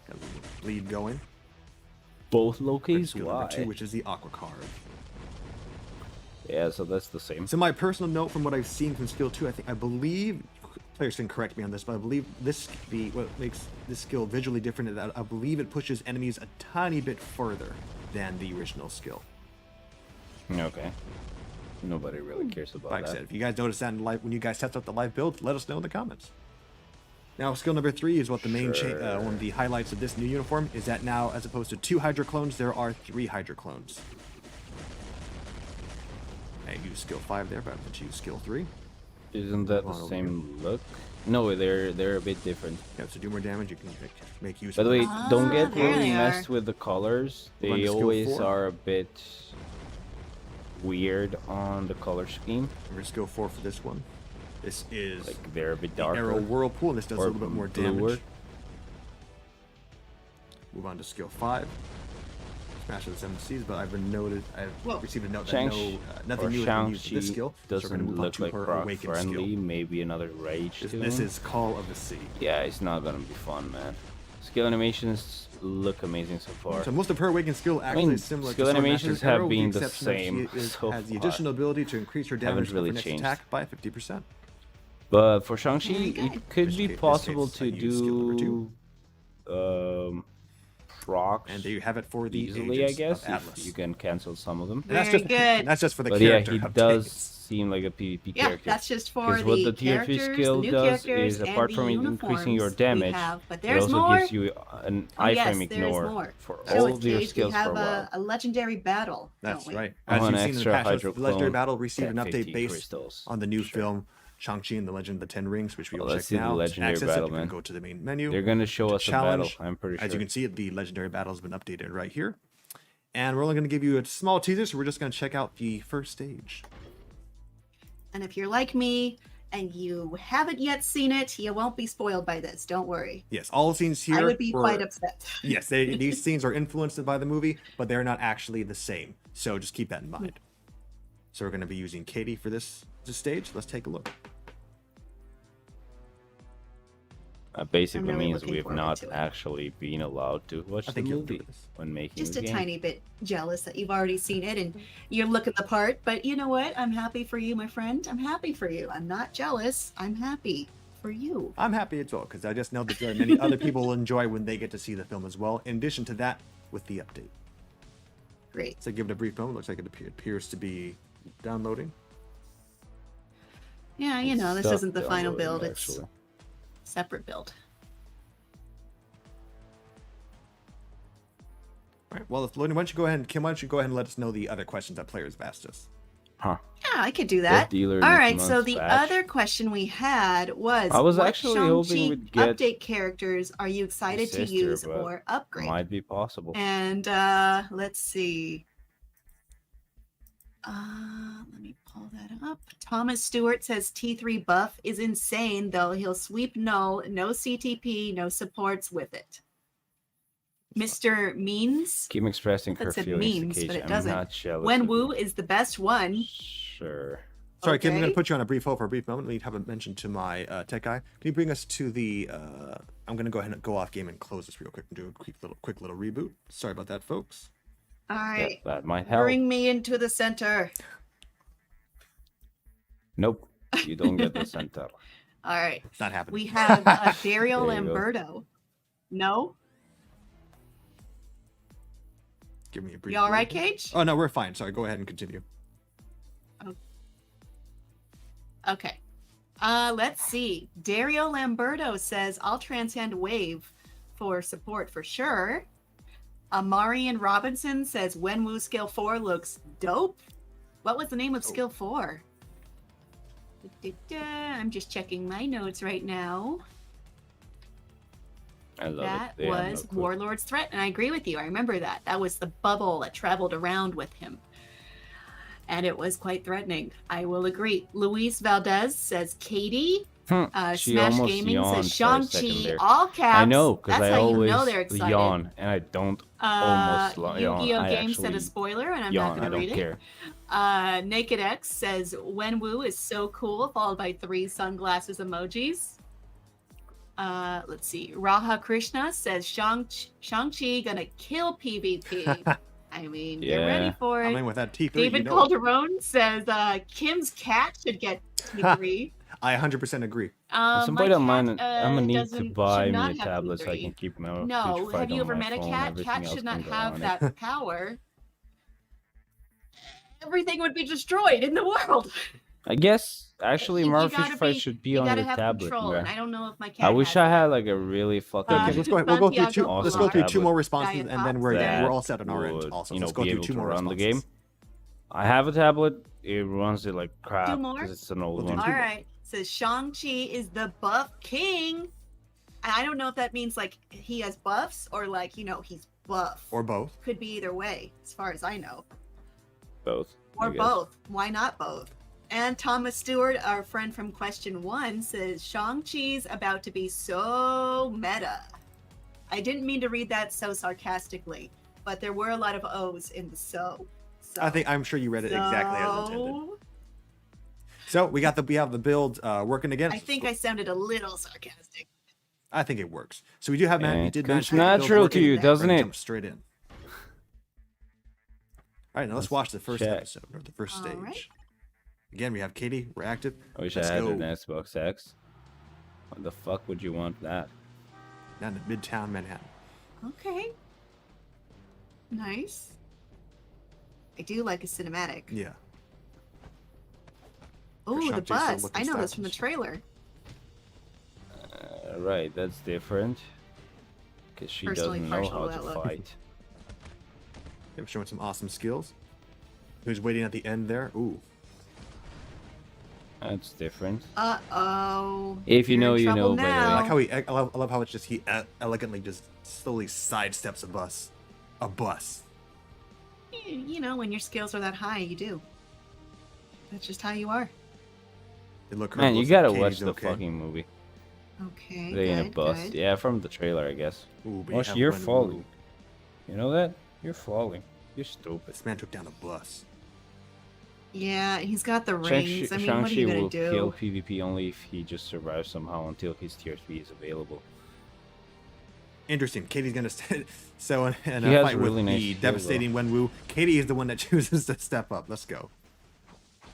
got a little bleed going. Both And Lokis? skill Why? number 2, which is the aqua card. Yeah, so that's the same. So my personal note from what I've seen from skill 2, I believe players can correct me on this, but I believe what makes this skill visually different is that I believe it pushes enemies a tiny bit further than the original skill. Okay. Nobody really cares about Like I that. said, if you guys notice that in live, when you guys test out the live build, let us know in the comments. Now, skill number 3 is what the main Sure. one of the highlights of this new uniform is that now, as opposed to 2 Hydra clones, there are 3 Hydra clones. I used skill 5 there, but I'm going to use skill 3. Isn't that the Hold on over same look? No, they're a bit different. Yeah, to do more damage, you can make use By the of way, Ah, don't get there really they messed are. with the colors. We're on They to skill always 4. are a bit weird on the color scheme. We're going to go 4 for this one. This is Like they're a bit the darker. Arrow Whirlpool, and this does a or little bit more bluer. damage. Move on to skill 5. Smash of the 7 Seas, but I've Whoa. received a note that Shang-Chi nothing or new has been used with this Shang-Chi skill. So we're going to doesn't move on look to like her rock Awakened friendly. skill. Maybe another rage to This him. is Call of the Sea. Yeah, it's not gonna be fun, man. Skill animations look amazing so far. So most of her Awakened skill actually mean, is similar skill to Swordmaster's animations have Arrow, with been the exception that same she so has the far. additional ability to increase her damage really for next changed. attack by 50%. But for Shang-Chi, Very good. it could be This possible case, to I use skill number do 2. procs And there you have it for the easily, I Agents guess, of Atlas. if you can cancel some of them. And that's Very just good. that's just for the But yeah, character he updates. does seem like a PvP Yeah, character. that's just for Because what the the tier 3 characters, skill the new does characters, is, and apart the from increasing your uniforms damage, we have. But it there's also more. gives you an Oh, yes, iframe there's ignore more. for Show all it, of your Cage. skills We have for a while. a legendary battle. That's don't we? right. Oh, As an you've seen in the extra patch notes, hydro the Legendary clone, Battle received an 1050 update based crystals. on the new Sure. film Shang-Chi and the Legend of the Ten Rings, which we will Let's check see the now. To Legendary access Battle, it, you can man. go to the main menu. They're going to show to us a battle, challenge. I'm pretty sure. As you can see, the Legendary Battle has been updated right here. And we're only going to give you a small teaser, so we're just going to check out the first stage. And if you're like me and you haven't yet seen it, you won't be spoiled by this. Don't worry. Yes, all scenes here I would be were- quite upset. Yes, these scenes are influenced by the movie, but they're not actually the same. So just keep that in mind. So we're going to be using Katie for this stage. Let's take a look. Basically really means looking we have forward not to it. actually been allowed to watch I the think you'll movie enjoy this. when making Just the a game. tiny bit jealous that you've already seen it and you're looking the part. But you know what? I'm happy for you, my friend. I'm happy for you. I'm not jealous. I'm happy for you. I'm happy as well, because I just know that there are many other people will enjoy when they get to see the film as well, in addition to that, with the update. Great. So give it a brief moment. Looks like it appears to be downloading. Yeah, you know, this Stuff isn't the final build. downloading, It's actually. separate build. All right. Well, if loading, why don't you go ahead and Kim? Why don't you go ahead and let us know the other questions that players have asked us? Huh. Yeah, I could do that. dealer All needs right, so month's the patch. other question we had was, I was what actually hoping Shang-Chi we'd get update characters are you excited to sister, use but or upgrade? Might be possible. And let's see. Let me pull that up. Thomas Stewart says T3 buff is insane, though he'll sweep null, no CTP, no supports with it. Mr. Means, Keep expressing That her said feelings memes, to Cage. but it I'm doesn't. not jealous. When of Wu you. is the best one. Sure. Sorry, Kim. I'm going Okay. to put you on a brief hold for a brief moment. We haven't mentioned to my tech guy. Can you bring us to the? I'm going to go ahead and go off game and close this real quick and do a quick little reboot. Sorry about that, folks. All Yeah, right, that might help. bring me into the center. Nope. You don't get the center. All right, It's not happening. we have Dario There you go. Lamberto. No, Give me a brief. you all right, reboot. Cage? Oh no, we're fine. Sorry. Go ahead and continue. Okay. Let's see. Dario Lamberto says, I'll transcend wave for support for sure. Amarian Robinson says, Wenwu skill 4 looks dope. What was the name of skill 4? I'm just checking my notes right now. I love That it. They have no was clue. Warlord's Threat, and I agree with you. I remember that. That was the bubble that traveled around with him. And it was quite threatening. I will agree. Luis Valdez says She Smash almost Gaming yawned says for a second Shang-Chi, there. all caps. I know, because That's I how always you know they're excited. yawn, and I don't almost yawn. Yu-Gi-Oh! I Game said a actually spoiler, and I'm yawn. not I going to don't read care. it. Naked X says Wenwu is so cool, followed by 3 sunglasses emojis. Let's see. Raha Krishna says Shang-Chi gonna kill PvP. I mean, get ready Yeah. for I'm it. in with that T3. David you know it. Calderon says Kim's cat should get T3. I 100% agree. At some My point, I'm cat, gonna need to should buy me not a have tablet so I T3. can keep my No, Future Fight have you on ever my met a phone. cat? Everything Cats else should not can go have on that it. power. Everything would be destroyed in the world. I guess actually, You Marvel gotta Future Fight be- should be you on gotta your have tablet. control, bruh. and I don't know if my cat. I wish has I that. had like a really fucking. Okay, let's go. We'll go through two. Santiago Let's go through two tablet more responses, Diet and then Pop we're that all set on our end. would, Also, you know, let's go be through able two to more run the responses. game. I have a tablet. It runs it like crap more? because it's an old We'll do one. All right. Says Shang-Chi is the buff king. And I don't know if that means like he has buffs or like, you know, he's buff. Or both. Could be either way, as far as I know. Both. I Or guess. both. Why not both? And Thomas Stewart, our friend from Question 1, says Shang-Chi's about to be so meta. I didn't mean to read that so sarcastically, but there were a lot of O's in the so. I'm sure you read it exactly as intended. So we have the build working again. I think I sounded a little sarcastic. I think it works. So we do have man. Yeah, You did it comes mention the build natural to working. you, We're doesn't gonna it? Jump straight in. All right, now let's watch the first check. episode or the first All stage. right. Again, we have Katie. We're active. I wish Let's I had go. an Xbox X. What the fuck would you want that? Down in Midtown Manhattan. Okay. Nice. I do like a cinematic. Yeah. Oh, the Shantae's still bus. looking I know this from the stylish. trailer. Right, that's different. Because she Personally doesn't know partial how to to that look. fight. They're showing some awesome skills. Who's waiting at the end there? Ooh. That's different. Uh-oh. If you You're know, in you trouble know, by the way. now. I like how I love how it's just he elegantly just slowly sidesteps a bus. A bus. You know, when your skills are that high, you do. That's just how you are. They look Man, you hurtful, gotta Katie's watch the okay. fucking movie. Okay, They in a good, bus. good. Yeah, from the trailer, I guess. Ooh, but Watch, have you're Wen Wu. falling. You know that? You're falling. You're stupid. This man took down a bus. Yeah, he's got the rings. I mean, what are Shang-Chi you gonna will do? kill PvP only if he just survives somehow until his tier 3 is available. Interesting. Katie's gonna so in He a has fight with really nice the skills, devastating Wen Wu. Katie is the one that chooses to step up. Let's go.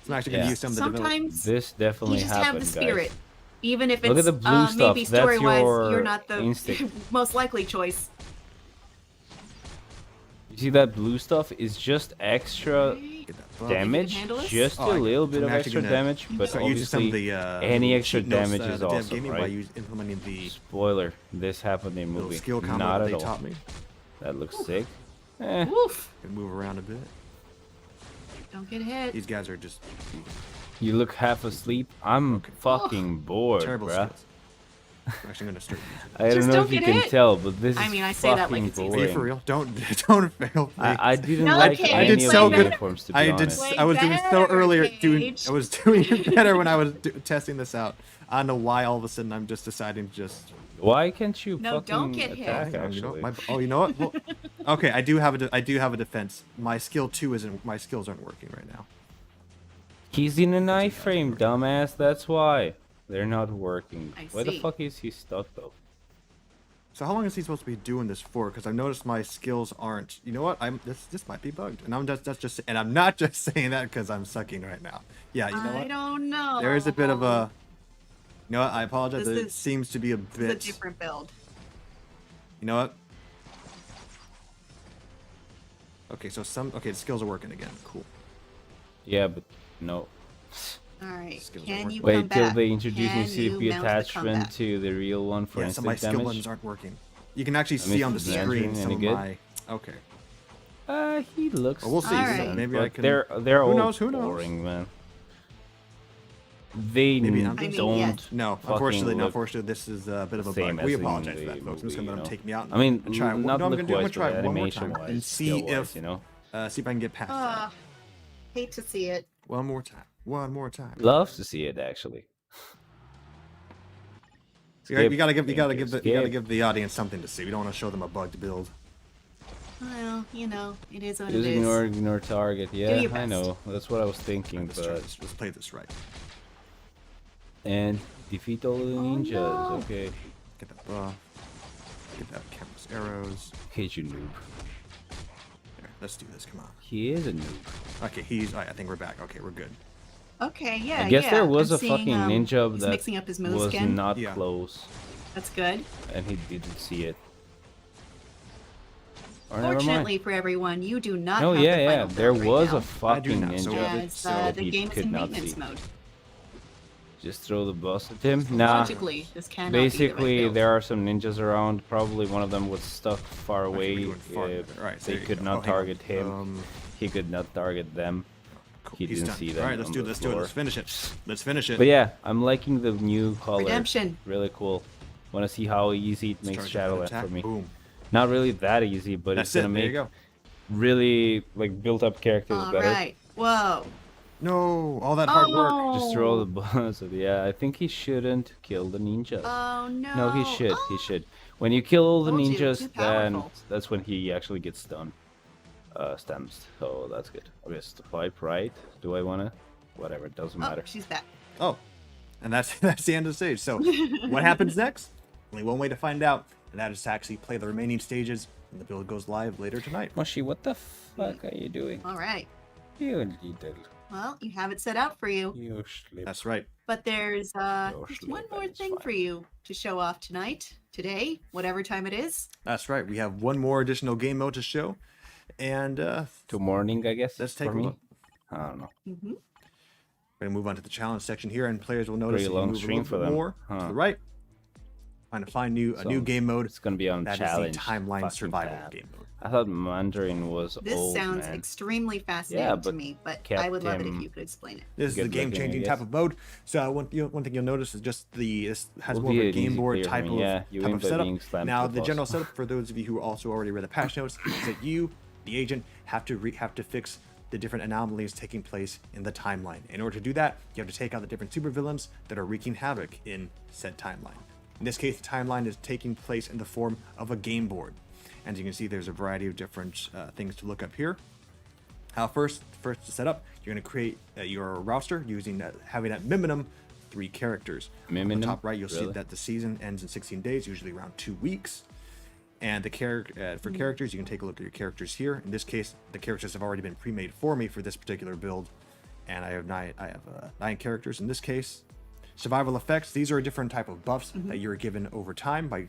So I'm actually gonna Yeah. use some of the development. Sometimes This definitely you just happened, have the spirit. guys. Even if Look it's at the blue stuff. maybe That's story-wise, your you're not the instinct. most likely choice. You see that blue stuff is just extra Get that buff. damage, handle this? just Oh, a little bit I'm of actually extra gonna damage, but Start using some obviously of the any extra cheat notes, damage is the dev awesome, gaming by right? implementing the Spoiler, this happened in little movie. skill combo Not that at they all. taught me. That looks sick. Eh. Woof! Can move around a bit. Don't get hit. These guys are just You look half asleep. I'm fucking bored, terrible bruh. skills. I'm actually gonna start. I don't Just know don't if you get can hit. tell, but this I is mean, I say that like fucking it's easy. Are you boring. for real? Don't fail. Please. I didn't No, like okay, any I did of so the good. uniforms, to be I did. honest. Way I was doing so better, earlier. Gage. I was doing it better when I was testing this out. I don't know why all of a sudden I'm just deciding to just. Why can't you No, fucking don't get hit. attack, You know, actually? you know what? Well, okay, I do have a defense. My skill 2 isn't. My skills aren't working right now. He's in an iframe, dumbass. That's why. They're not working. I Why the see. fuck is he stuck, though? So how long is he supposed to be doing this for? Because I've noticed my skills aren't. You know what? This might be bugged, and I'm not just saying that because I'm sucking right now. Yeah, you know I what? don't know. There is a bit of a. You know what? I apologize. This It is- seems to be a It's a bit. different build. You know what? Okay, so the skills are working again. Cool. Yeah, but no. All right. Skills Can are you Wait come till back? they introduce Can new you CP mount the attachment comeback? to the real one for Yeah, so my instant skill damage. buttons aren't working. You can actually I see on the missed the screen engine. some Any of good? my. Okay. He looks. Well, we'll see. All decent, right. Maybe but I can- They're Who all knows, who knows? boring, man. They Maybe I'm- I mean, don't. yes. No, fucking unfortunately, look this is a bit of a same bug. We as in apologize for the that, folks. I'm just movie, gonna you know? take me out. I mean, and try. not No, I'm gonna do. I'm gonna look-wise, try but one more time animation-wise, and see skill-wise, if you know. see if I can get past that. Hate to see it. One more time. One more time. Love to see it, actually. You gotta give Skip. the audience something to see. We don't want to show them a bugged build. Well, you know, it is what Just it is. ignore target. Yeah, your I best. know. That's what I was thinking, Alright, let's try but this. Let's play this right. and defeat all the ninjas. no. Okay. Get that buff. Get that countless arrows. Hate you, noob. There, let's do this. Come on. He is a noob. Okay, he's. Alright, I think we're back. Okay, we're good. Okay, yeah, I guess yeah. there was I'm a seeing, fucking ninja he's that mixing up his moves was again. not Yeah. close, That's good. and he didn't see it. Or never mind. Fortunately for everyone, you do not No, have yeah, the yeah. final There build right was now. a fucking not, so ninja Yeah, it's- it's, that the he game's could in not maintenance see. mode. Just throw the bus at him. Nah. Logically, this cannot Basically, be the right there are some ninjas around. Probably one of them was stuck far Actually, away. we're doing far better. Alright, so They there you could go. not Oh, hang on. target him. He could not target them. Cool. He He's didn't done. see them Alright, let's on do it. the Let's do it. floor. Let's finish it. Let's finish it. But yeah, I'm liking the new color. Redemption. Really cool. Want to see how easy it Let's makes charge that Shadowland attack. for me. Boom. Not really that easy, but That's it's it. gonna There you make go. really like built up characters All better. right. Whoa. No, all that hard work. Oh. Just throw the bus. Yeah, I think he shouldn't kill the ninjas. Oh no. No, he should. He should. When you kill all the Told you, ninjas, too then powerful. that's when he actually gets stunned. Stems. So that's good. Okay, swipe right. Do I wanna? Whatever. It doesn't Oh, matter. she's back. Oh, and that's the end of the stage. So, what happens next? Only one way to find out, and that is to actually play the remaining stages, and the build goes live later tonight. Moshi, what the fuck are you doing? All right. You little Well, you have it set out for you. That's right. But there's just one more thing for you to show off today, whatever time it is. That's right. We have one more additional game mode to show. And till morning, I guess. Let's take a look. I don't know. Mm-hmm. We're going to move on to the challenge section here, and players will notice Pretty that you long move stream a for little bit them. more to the right. Trying to find a new game mode. It's going to be on that challenge. Is the timeline survival tab. game mode. I thought Mandarin was This old, sounds man. extremely fascinating to me, but I would love it if you could explain it. This is the game-changing type of mode. So one thing you'll notice is just this has more of a game board type of setup. Now the general setup for those of you who also already read the patch notes is that you, the agent, have to fix the different anomalies taking place in the timeline. In order to do that, you have to take out the different supervillains that are wreaking havoc in said timeline. In this case, the timeline is taking place in the form of a game board. As you can see, there's a variety of different things to look up here. How first to set up, you're going to create your roster using having at minimum 3 characters. On the top right, you'll see that the season ends in 16 days, usually around 2 weeks. And the for characters, you can take a look at your characters here. In this case, the characters have already been pre-made for me for this particular build, and I have 9 characters in this case. Survival effects, these are a different type of buffs that you're given over time by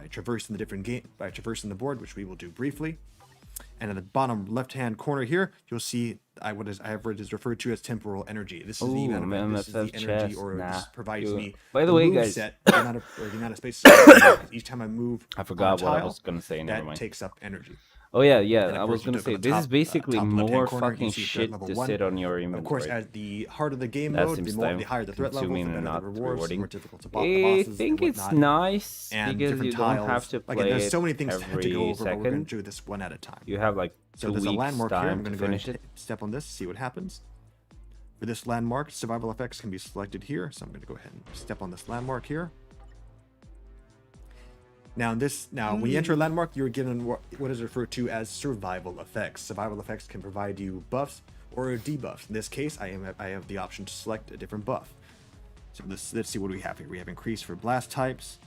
traversing the board, which we will do briefly. And at the bottom left-hand corner here, you'll see what is referred to as temporal energy. This is the amount of energy, or just provides me. By the way, guys, the amount of space. Each time I move, I forgot what I was gonna say. Never mind. That takes up energy. Oh yeah. I was gonna say this is basically more fucking shit to sit on your inventory. Of course, at the heart of the game mode, the higher the threat level, the better the rewards, the more difficult to bosses. I think it's nice because you don't have to play there's so many things to go over, second. but we're going to do this one at a time. You have like 2 there's a weeks landmark here. I'm time going to to go finish ahead it. and step on this, see what happens. For this landmark, survival effects can be selected here, so I'm going to go ahead and step on this landmark here. Now, when you enter a landmark, you're given what is referred to as survival effects. Survival effects can provide you buffs or debuffs. In this case, I have the option to select a different buff. So let's see what we have here. We have increase for blast types,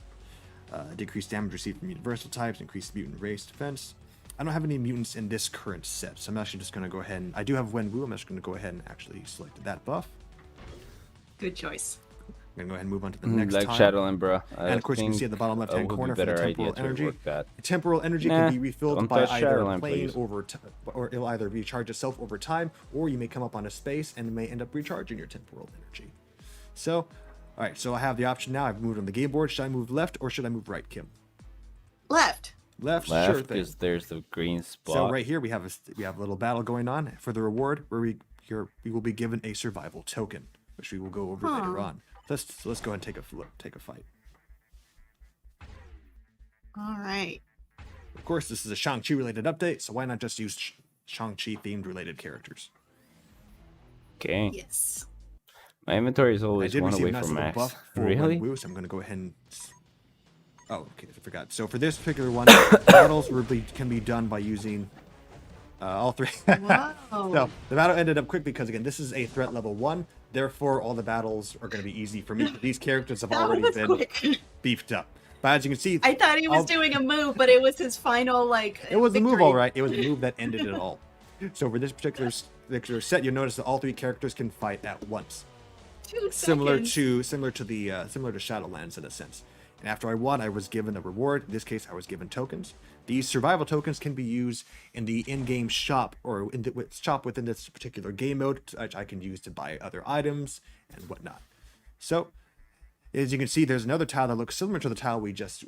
decreased damage received from universal types, increased mutant race defense. I don't have any mutants in this current set, so I'm actually just going to go ahead and... I do have Wenwu. I'm just going to go ahead and actually select that buff. Good choice. I'm going to go ahead and move on to the next like time. Shadowland, bro. And of course, you can see at the bottom left-hand corner for the temporal energy. Temporal energy can be refilled by either playing or it'll either recharge itself over time, or you may come up on a space and may end up recharging your temporal energy. So, all right, so I have the option now. I've moved on the game board. Should I move left or should I move right, Kim? Left. Left, sure thing. Because there's the green spot. So right here we have a little battle going on for the reward, where we will be given a survival token, which we will go over later on. Let's go ahead and take a fight. All right. Of course, this is a Shang-Chi related update, so why not just use Shang-Chi themed related characters? Okay. Yes. My inventory is always one away from max. Really? Wenwu, so I'm going to go ahead and... Oh, okay, I forgot. So for this particular one, battles can be done by using all 3. Wow. So the battle ended up quick because, again, this is a threat level 1. Therefore, all the battles are going to be easy for me. These characters have already been beefed up. But as you can see... I thought he was doing a move, but it was his final, It was a move, all right. It was a move that ended it all. So for this particular set, you'll notice that all 3 characters can fight at once. 2 similar seconds. to Shadowlands in a sense. And after I won, I was given a reward. In this case, I was given tokens. These survival tokens can be used in the in-game shop or in the shop within this particular game mode, which I can use to buy other items and whatnot. So, as you can see, there's another tile that looks similar to the tile we just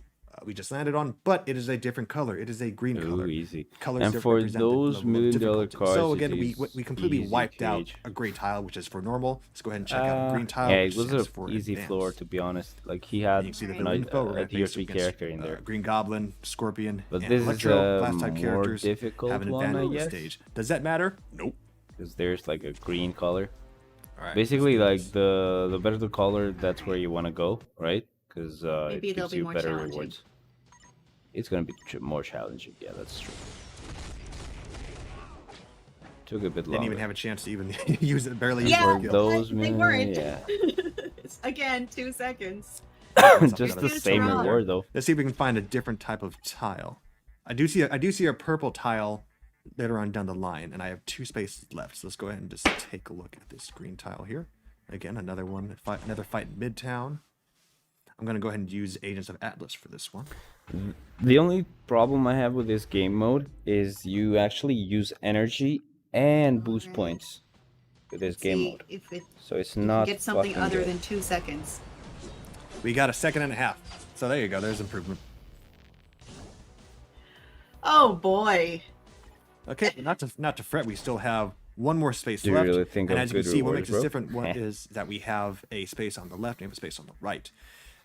landed on, but it is a different color. It is a green color. Easy. Colors and for those $1 million cards, so again, we completely wiped out a gray tile, which is for normal. Let's go ahead and check out a green tile. Yeah, it was an easy floor, to be honest. Like he had you can see the a tier 3 character in there. Green Goblin, Scorpion, but and this Electro, is class type more characters difficult have an one, advantage I on the guess. stage. Does that matter? Nope. Because there's like a green color. All right, basically, like the better the color, that's where you want to go, right? Because it Maybe gives you better rewards. It's gonna be more challenging. Yeah, that's true. Took a bit longer. Didn't even have a chance to even use it. Barely yeah, used those they weren't. Yeah. Again, 2 seconds. Just the same reward though. Let's see if we can find a different type of tile. I do see a purple tile later on down the line, and I have 2 spaces left. So let's go ahead and just take a look at this green tile here. Again, another fight in Midtown. I'm going to go ahead and use Agents of Atlas for this one. The only problem I have with this game mode is you actually use energy and boost points with this game mode. So it's not get something other good. than 2 seconds. We got a 1.5 seconds. So there you go. There's improvement. Oh boy. Okay, not to fret. We still have 1 more space Do you left. really think and of as you can good see, what rewards, makes us bro? different is that we have a space on the left and we have a space on the right.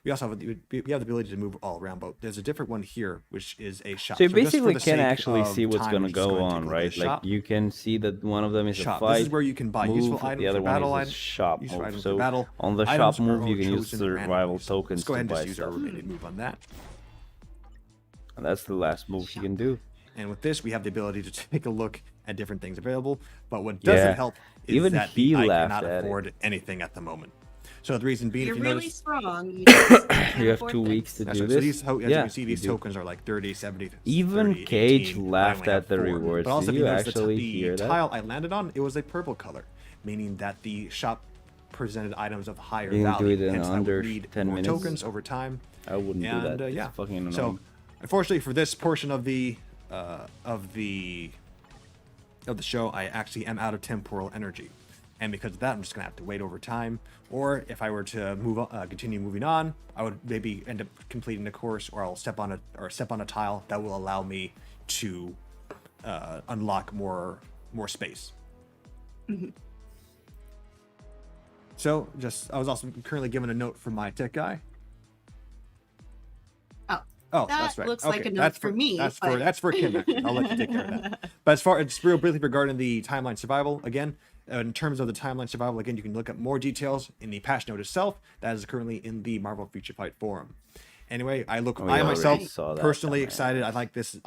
We also have we have the ability to move all around, but there's a different one here, which is a shop. So you just for basically the can sake actually of see what's time, going we're to just go gonna take a on, look at right? the Like shop. you can see that one of them is Shop. a fight. This is where you can buy move, useful the items other for battle one is items. a shop useful move. items So for battle. on the Items shop move, are you can use chosen survival randomly. tokens Let's go ahead to and buy just use our stuff. remaining move on that. And that's the last move you can do. And with this, we have the ability to take a look at different things available. But what doesn't Yeah. help is Even that he I laughed cannot at it. afford anything at the moment. So the reason being, You're if you really notice, strong. You just can't You have afford 2 things. weeks to that's do right. So this. these, as you Yeah, can see, you these do. tokens are like 30, 70, Even 30, Cage 18, laughed I only at the have 4. rewards. But also, Did if you notice actually the hear that? tile I landed on, it was a purple color, meaning that the shop presented items of higher You can do value. it in Hence, I under would need 10 more minutes. tokens over time. I wouldn't And do that. yeah, It's fucking annoying. so unfortunately for this portion of the show, I actually am out of temporal energy, and because of that, I'm just gonna have to wait over time. Or if I were to continue moving on, I would maybe end up completing the course, or I'll step on a tile that will allow me to unlock more space. Mm-hmm. So I was also currently given a note from my tech guy. Oh, That that's right. looks Okay, like a note that's for me, That's but- for Kim. Actually. I'll let you take care of that. But as far as real briefly regarding the timeline survival, again, in terms of the timeline survival, again, you can look at more details in the patch note itself. That is currently in the Marvel Future Fight forum. Anyway, I already myself saw that personally down there. excited. I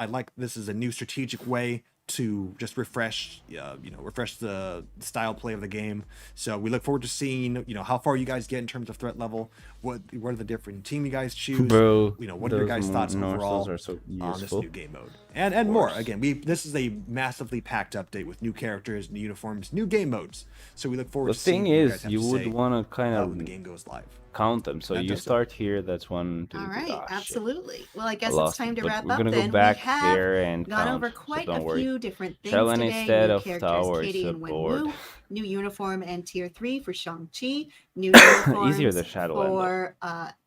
like this is a new strategic way to just refresh the style play of the game. So we look forward to seeing how far you guys get in terms of threat level. What are the different team you guys choose? Bro, What are your guys' thoughts overall are so on this useful. new game mode and more? Again, this is a massively packed update with new characters, new uniforms, new game modes. So we look forward The to seeing thing what you is, guys have you to would say want to kind when the of game goes live. count them. So you Fantastic. start here. That's 1, 2, All 3. right, Ah, shit. absolutely. Well, I guess I it's lost time it, to but wrap we're up gonna then. go back We have there and gone count, over so quite don't a worry. few different things Shellen today. instead New of characters, towers, Katie the and board. Wenwu, new uniform and tier 3 for Shang-Chi, new uniforms Easier the shadow end, for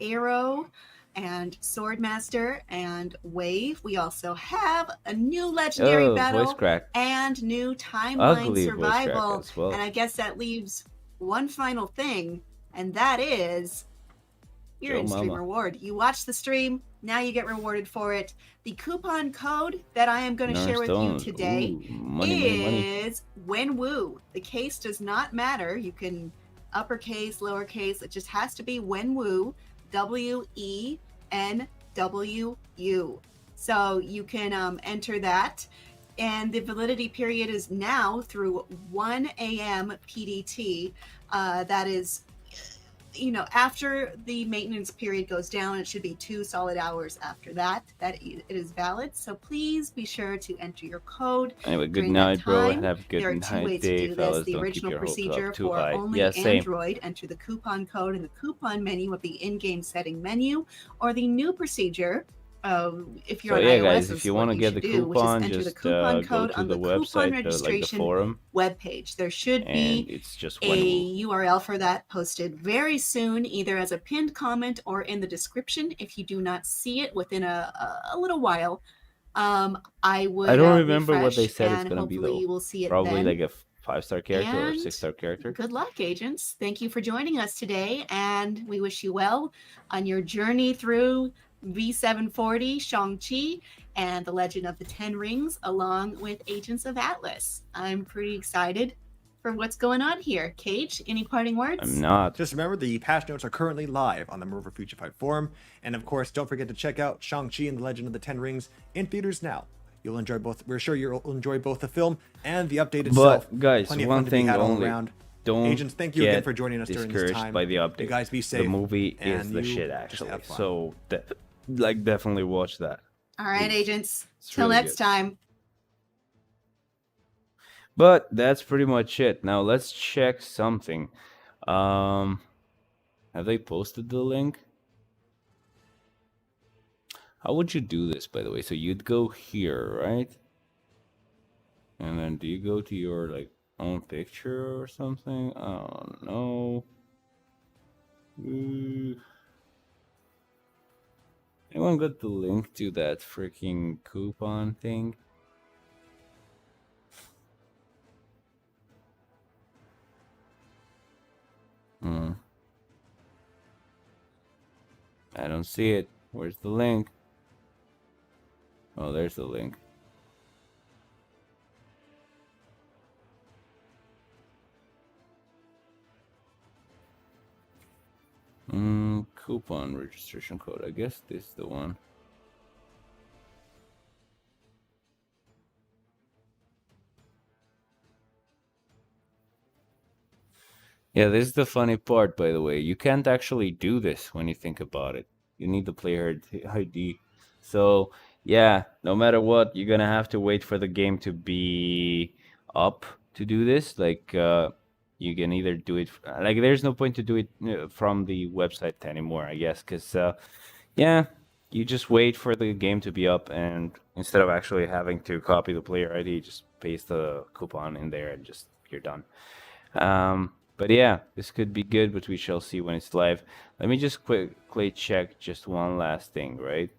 Arrow and Swordmaster and Wave. We also have a new legendary Oh, battle voice crack. and new timeline Ugly voice crack survival. as well. And I guess that leaves one final thing, and that is your Yo, in-stream mama. reward. You watch the stream, now you get rewarded for it. The coupon code that I am going to share with you Stones. today Ooh, money. is Wenwu. The case does not matter. You can uppercase, lowercase. It just has to be Wenwu, WENWU. So you can enter that. And the validity period is now through 1 a.m. PDT. That is, after the maintenance period goes down, it should be 2 solid hours after that it is valid. So please be sure to enter your code. Anyway, good during that night, bro. time. Have a good There are 2 night, ways to day, do fellas. this. The Don't keep original your hopes procedure up too for high. only Yeah, same. Android, enter the coupon code in the coupon menu of the in-game setting menu, or the new procedure. If you're So on yeah, iOS, guys, this if you is what want to you get the should do, which is coupon, enter the just coupon go code to on the the coupon website, like the registration forum, webpage. There should and be it's just a Wenwu. URL for that posted very soon, either as a pinned comment or in the description. If you do not see it within a little while, I would. I don't remember what they refresh, said it's and gonna be hopefully though. you will see it Probably then. like a 5-star character or a And 6-star character. Good luck, agents. Thank you for joining us today, and we wish you well on your journey through V740, Shang-Chi, and the Legend of the Ten Rings, along with Agents of Atlas. I'm pretty excited for what's going on here. Cage, any parting words? I'm not. Just remember, the patch notes are currently live on the Marvel Future Fight forum, and of course, don't forget to check out Shang-Chi and the Legend of the Ten Rings in theaters now. You'll enjoy both. We're sure you'll enjoy both the film and the update itself. But guys, Plenty of one fun to be thing had all only. around. Don't Agents, thank you again for joining us during this discouraged time. by the update. You guys be safe. The movie is and the you shit, just actually. have fun. So, definitely watch that. All right, Please. agents. It's Till really next good. time. But that's pretty much it. Now let's check something. Have they posted the link? How would you do this, by the way? So you'd go here, right? And then do you go to your like own picture or something? I don't know. Anyone got the link to that freaking coupon thing? I don't see it. Where's the link? Oh, there's the link. Coupon registration code. I guess this is the one. Yeah, this is the funny part, by the way. You can't actually do this when you think about it. You need the player ID. So, yeah, no matter what, you're gonna have to wait for the game to be up to do this. Like, you can either do it... Like, there's no point to do it from the website anymore, I guess. Because, yeah, you just wait for the game to be up. And instead of actually having to copy the player ID, just paste the coupon in there and just you're done. But yeah, this could be good, but we shall see when it's live. Let me just quickly check just one last thing, right?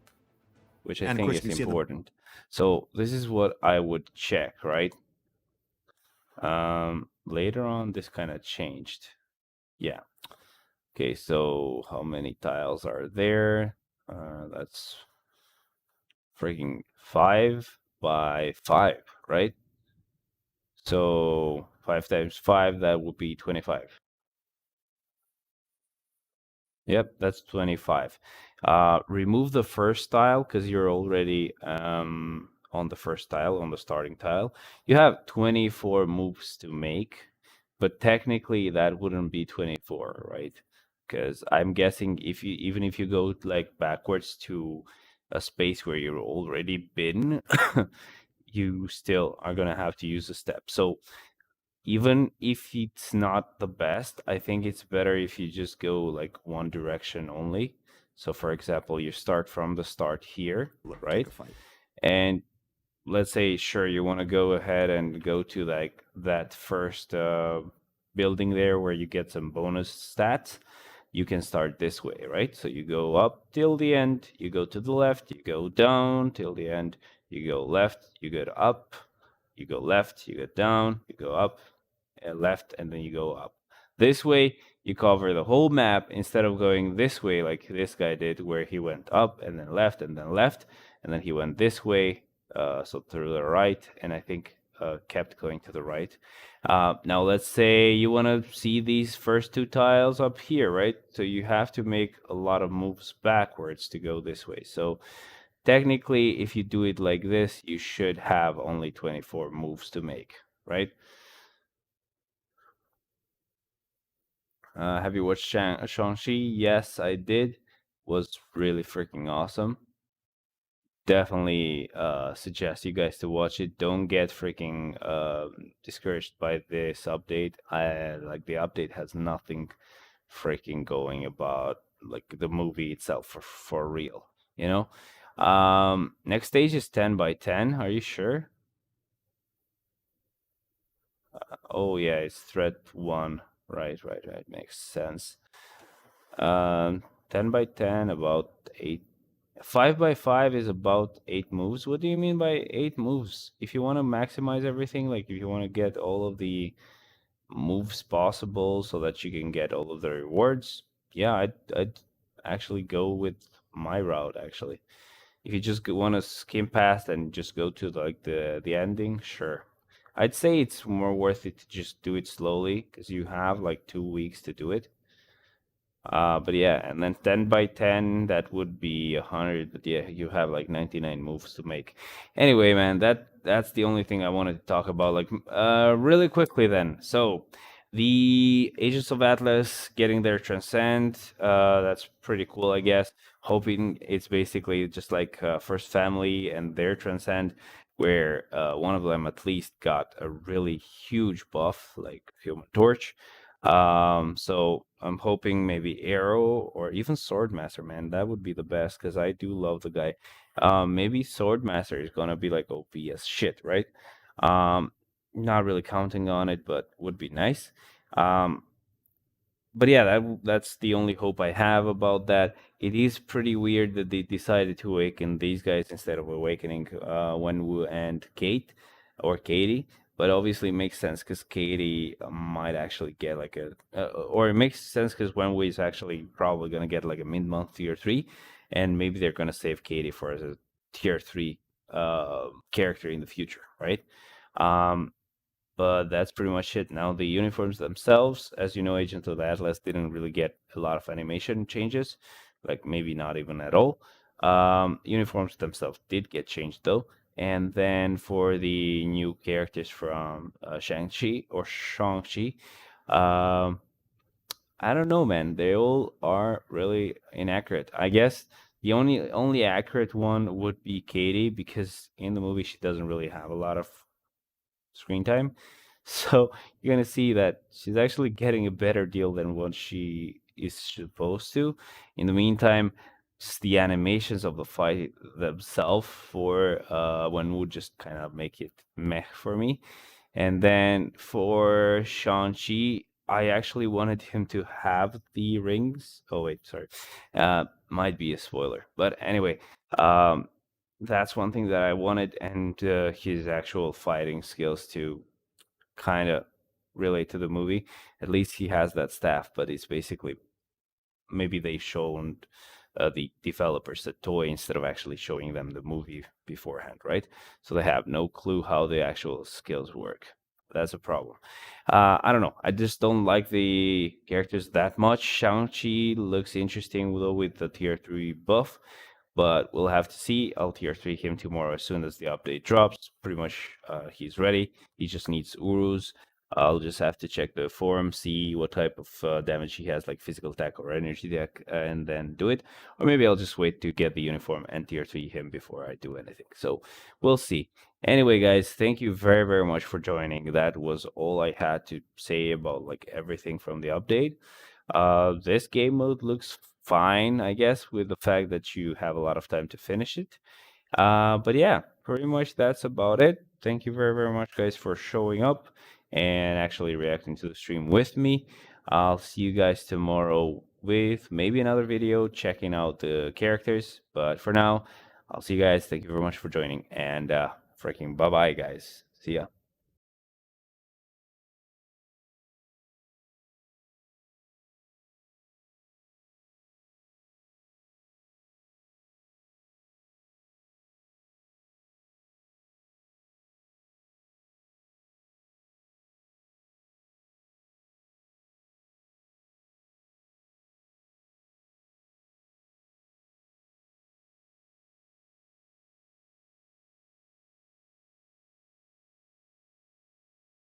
Which I think is important. So this is what I would check, right? Later on, this kind of changed. Yeah. Okay, so how many tiles are there? That's freaking 5 by 5, right? So 5 times 5, that would be 25. Yep, that's 25. Remove the first tile because you're already on the first tile, on the starting tile. You have 24 moves to make, but technically that wouldn't be 24, right? Because I'm guessing even if you go like backwards to a space where you've already been, you still are gonna have to use a step. So even if it's not the best, I think it's better if you just go like one direction only. So for example, you start from the start here, right? And let's say, sure, you want to go ahead and go to like that first building there where you get some bonus stats. You can start this way, right? So you go up till the end, you go to the left, you go down till the end, you go left, you go up, you go left, you go down, you go up, left, and then you go up. This way, you cover the whole map instead of going this way like this guy did, where he went up and then left, and then he went this way, so to the right, and I think kept going to the right. Now, let's say you want to see these first two tiles up here, right? So you have to make a lot of moves backwards to go this way. So technically, if you do it like this, you should have only 24 moves to make, right? Have you watched Shang-Chi? Yes, I did. Was really freaking awesome. Definitely suggest you guys to watch it. Don't get freaking discouraged by this update. Like the update has nothing freaking going about like the movie itself for real, you know. Next stage is 10 by 10. Are you sure? Oh yeah, it's thread 1. Right. Makes sense. 10 by 10, about 8. 5 by 5 is about 8 moves. What do you mean by 8 moves? If you want to maximize everything, like if you want to get all of the moves possible so that you can get all of the rewards, yeah, I'd actually go with my route, actually. If you just want to skim past and just go to like the ending, sure. I'd say it's more worth it to just do it slowly because you have like 2 weeks to do it. But yeah, and then 10 by 10, that would be 100. But yeah, you have like 99 moves to make. Anyway, man, that's the only thing I wanted to talk about. Like, really quickly then. So, the Agents of Atlas getting their Transcend, that's pretty cool, I guess. Hoping it's basically just like First Family and their Transcend. where one of them at least got a really huge buff, like Human Torch. So I'm hoping maybe Arrow or even Swordmaster, man. That would be the best because I do love the guy. Maybe Swordmaster is gonna be like OP as shit, right? Not really counting on it, but would be nice. But yeah, that's the only hope I have about that. It is pretty weird that they decided to awaken these guys instead of awakening Wenwu and Kate or Katie. But obviously, it makes sense because Katie might actually get like or it makes sense because Wenwu is actually probably gonna get like a mid-month tier 3, and maybe they're gonna save Katie for as a tier 3 character in the future, right? But that's pretty much it. Now, the uniforms themselves, as you know, Agents of the Atlas didn't really get a lot of animation changes, like maybe not even at all. Uniforms themselves did get changed, though. And then for the new characters from Shang-Chi or Shang-Chi, I don't know, man. They all are really inaccurate. I guess the only accurate one would be Katie, because in the movie she doesn't really have a lot of screen time. So you're gonna see that she's actually getting a better deal than what she is supposed to. In the meantime, just the animations of the fight themselves for one would just kind of make it meh for me. And then for Shang-Chi, I actually wanted him to have the rings. Oh wait, sorry. Might be a spoiler. But anyway, that's one thing that I wanted, and his actual fighting skills to kind of relate to the movie. At least he has that staff, but it's basically maybe they shown the developers the toy instead of actually showing them the movie beforehand, right? So they have no clue how the actual skills work. That's a problem. I don't know. I just don't like the characters that much. Shang-Chi looks interesting though with the tier 3 buff, but we'll have to see. I'll tier 3 him tomorrow as soon as the update drops. Pretty much he's ready. He just needs Urus. I'll just have to check the forum, see what type of damage he has, like physical attack or energy attack, and then do it. Or maybe I'll just wait to get the uniform and tier 3 him before I do anything. So we'll see. Anyway, guys, thank you very, very much for joining. That was all I had to say about like everything from the update. This game mode looks fine, I guess, with the fact that you have a lot of time to finish it. But yeah, pretty much that's about it. Thank you very, very much, guys, for showing up and actually reacting to the stream with me. I'll see you guys tomorrow with maybe another video checking out the characters. But for now, I'll see you guys. Thank you very much for joining, and freaking bye-bye, guys. See ya.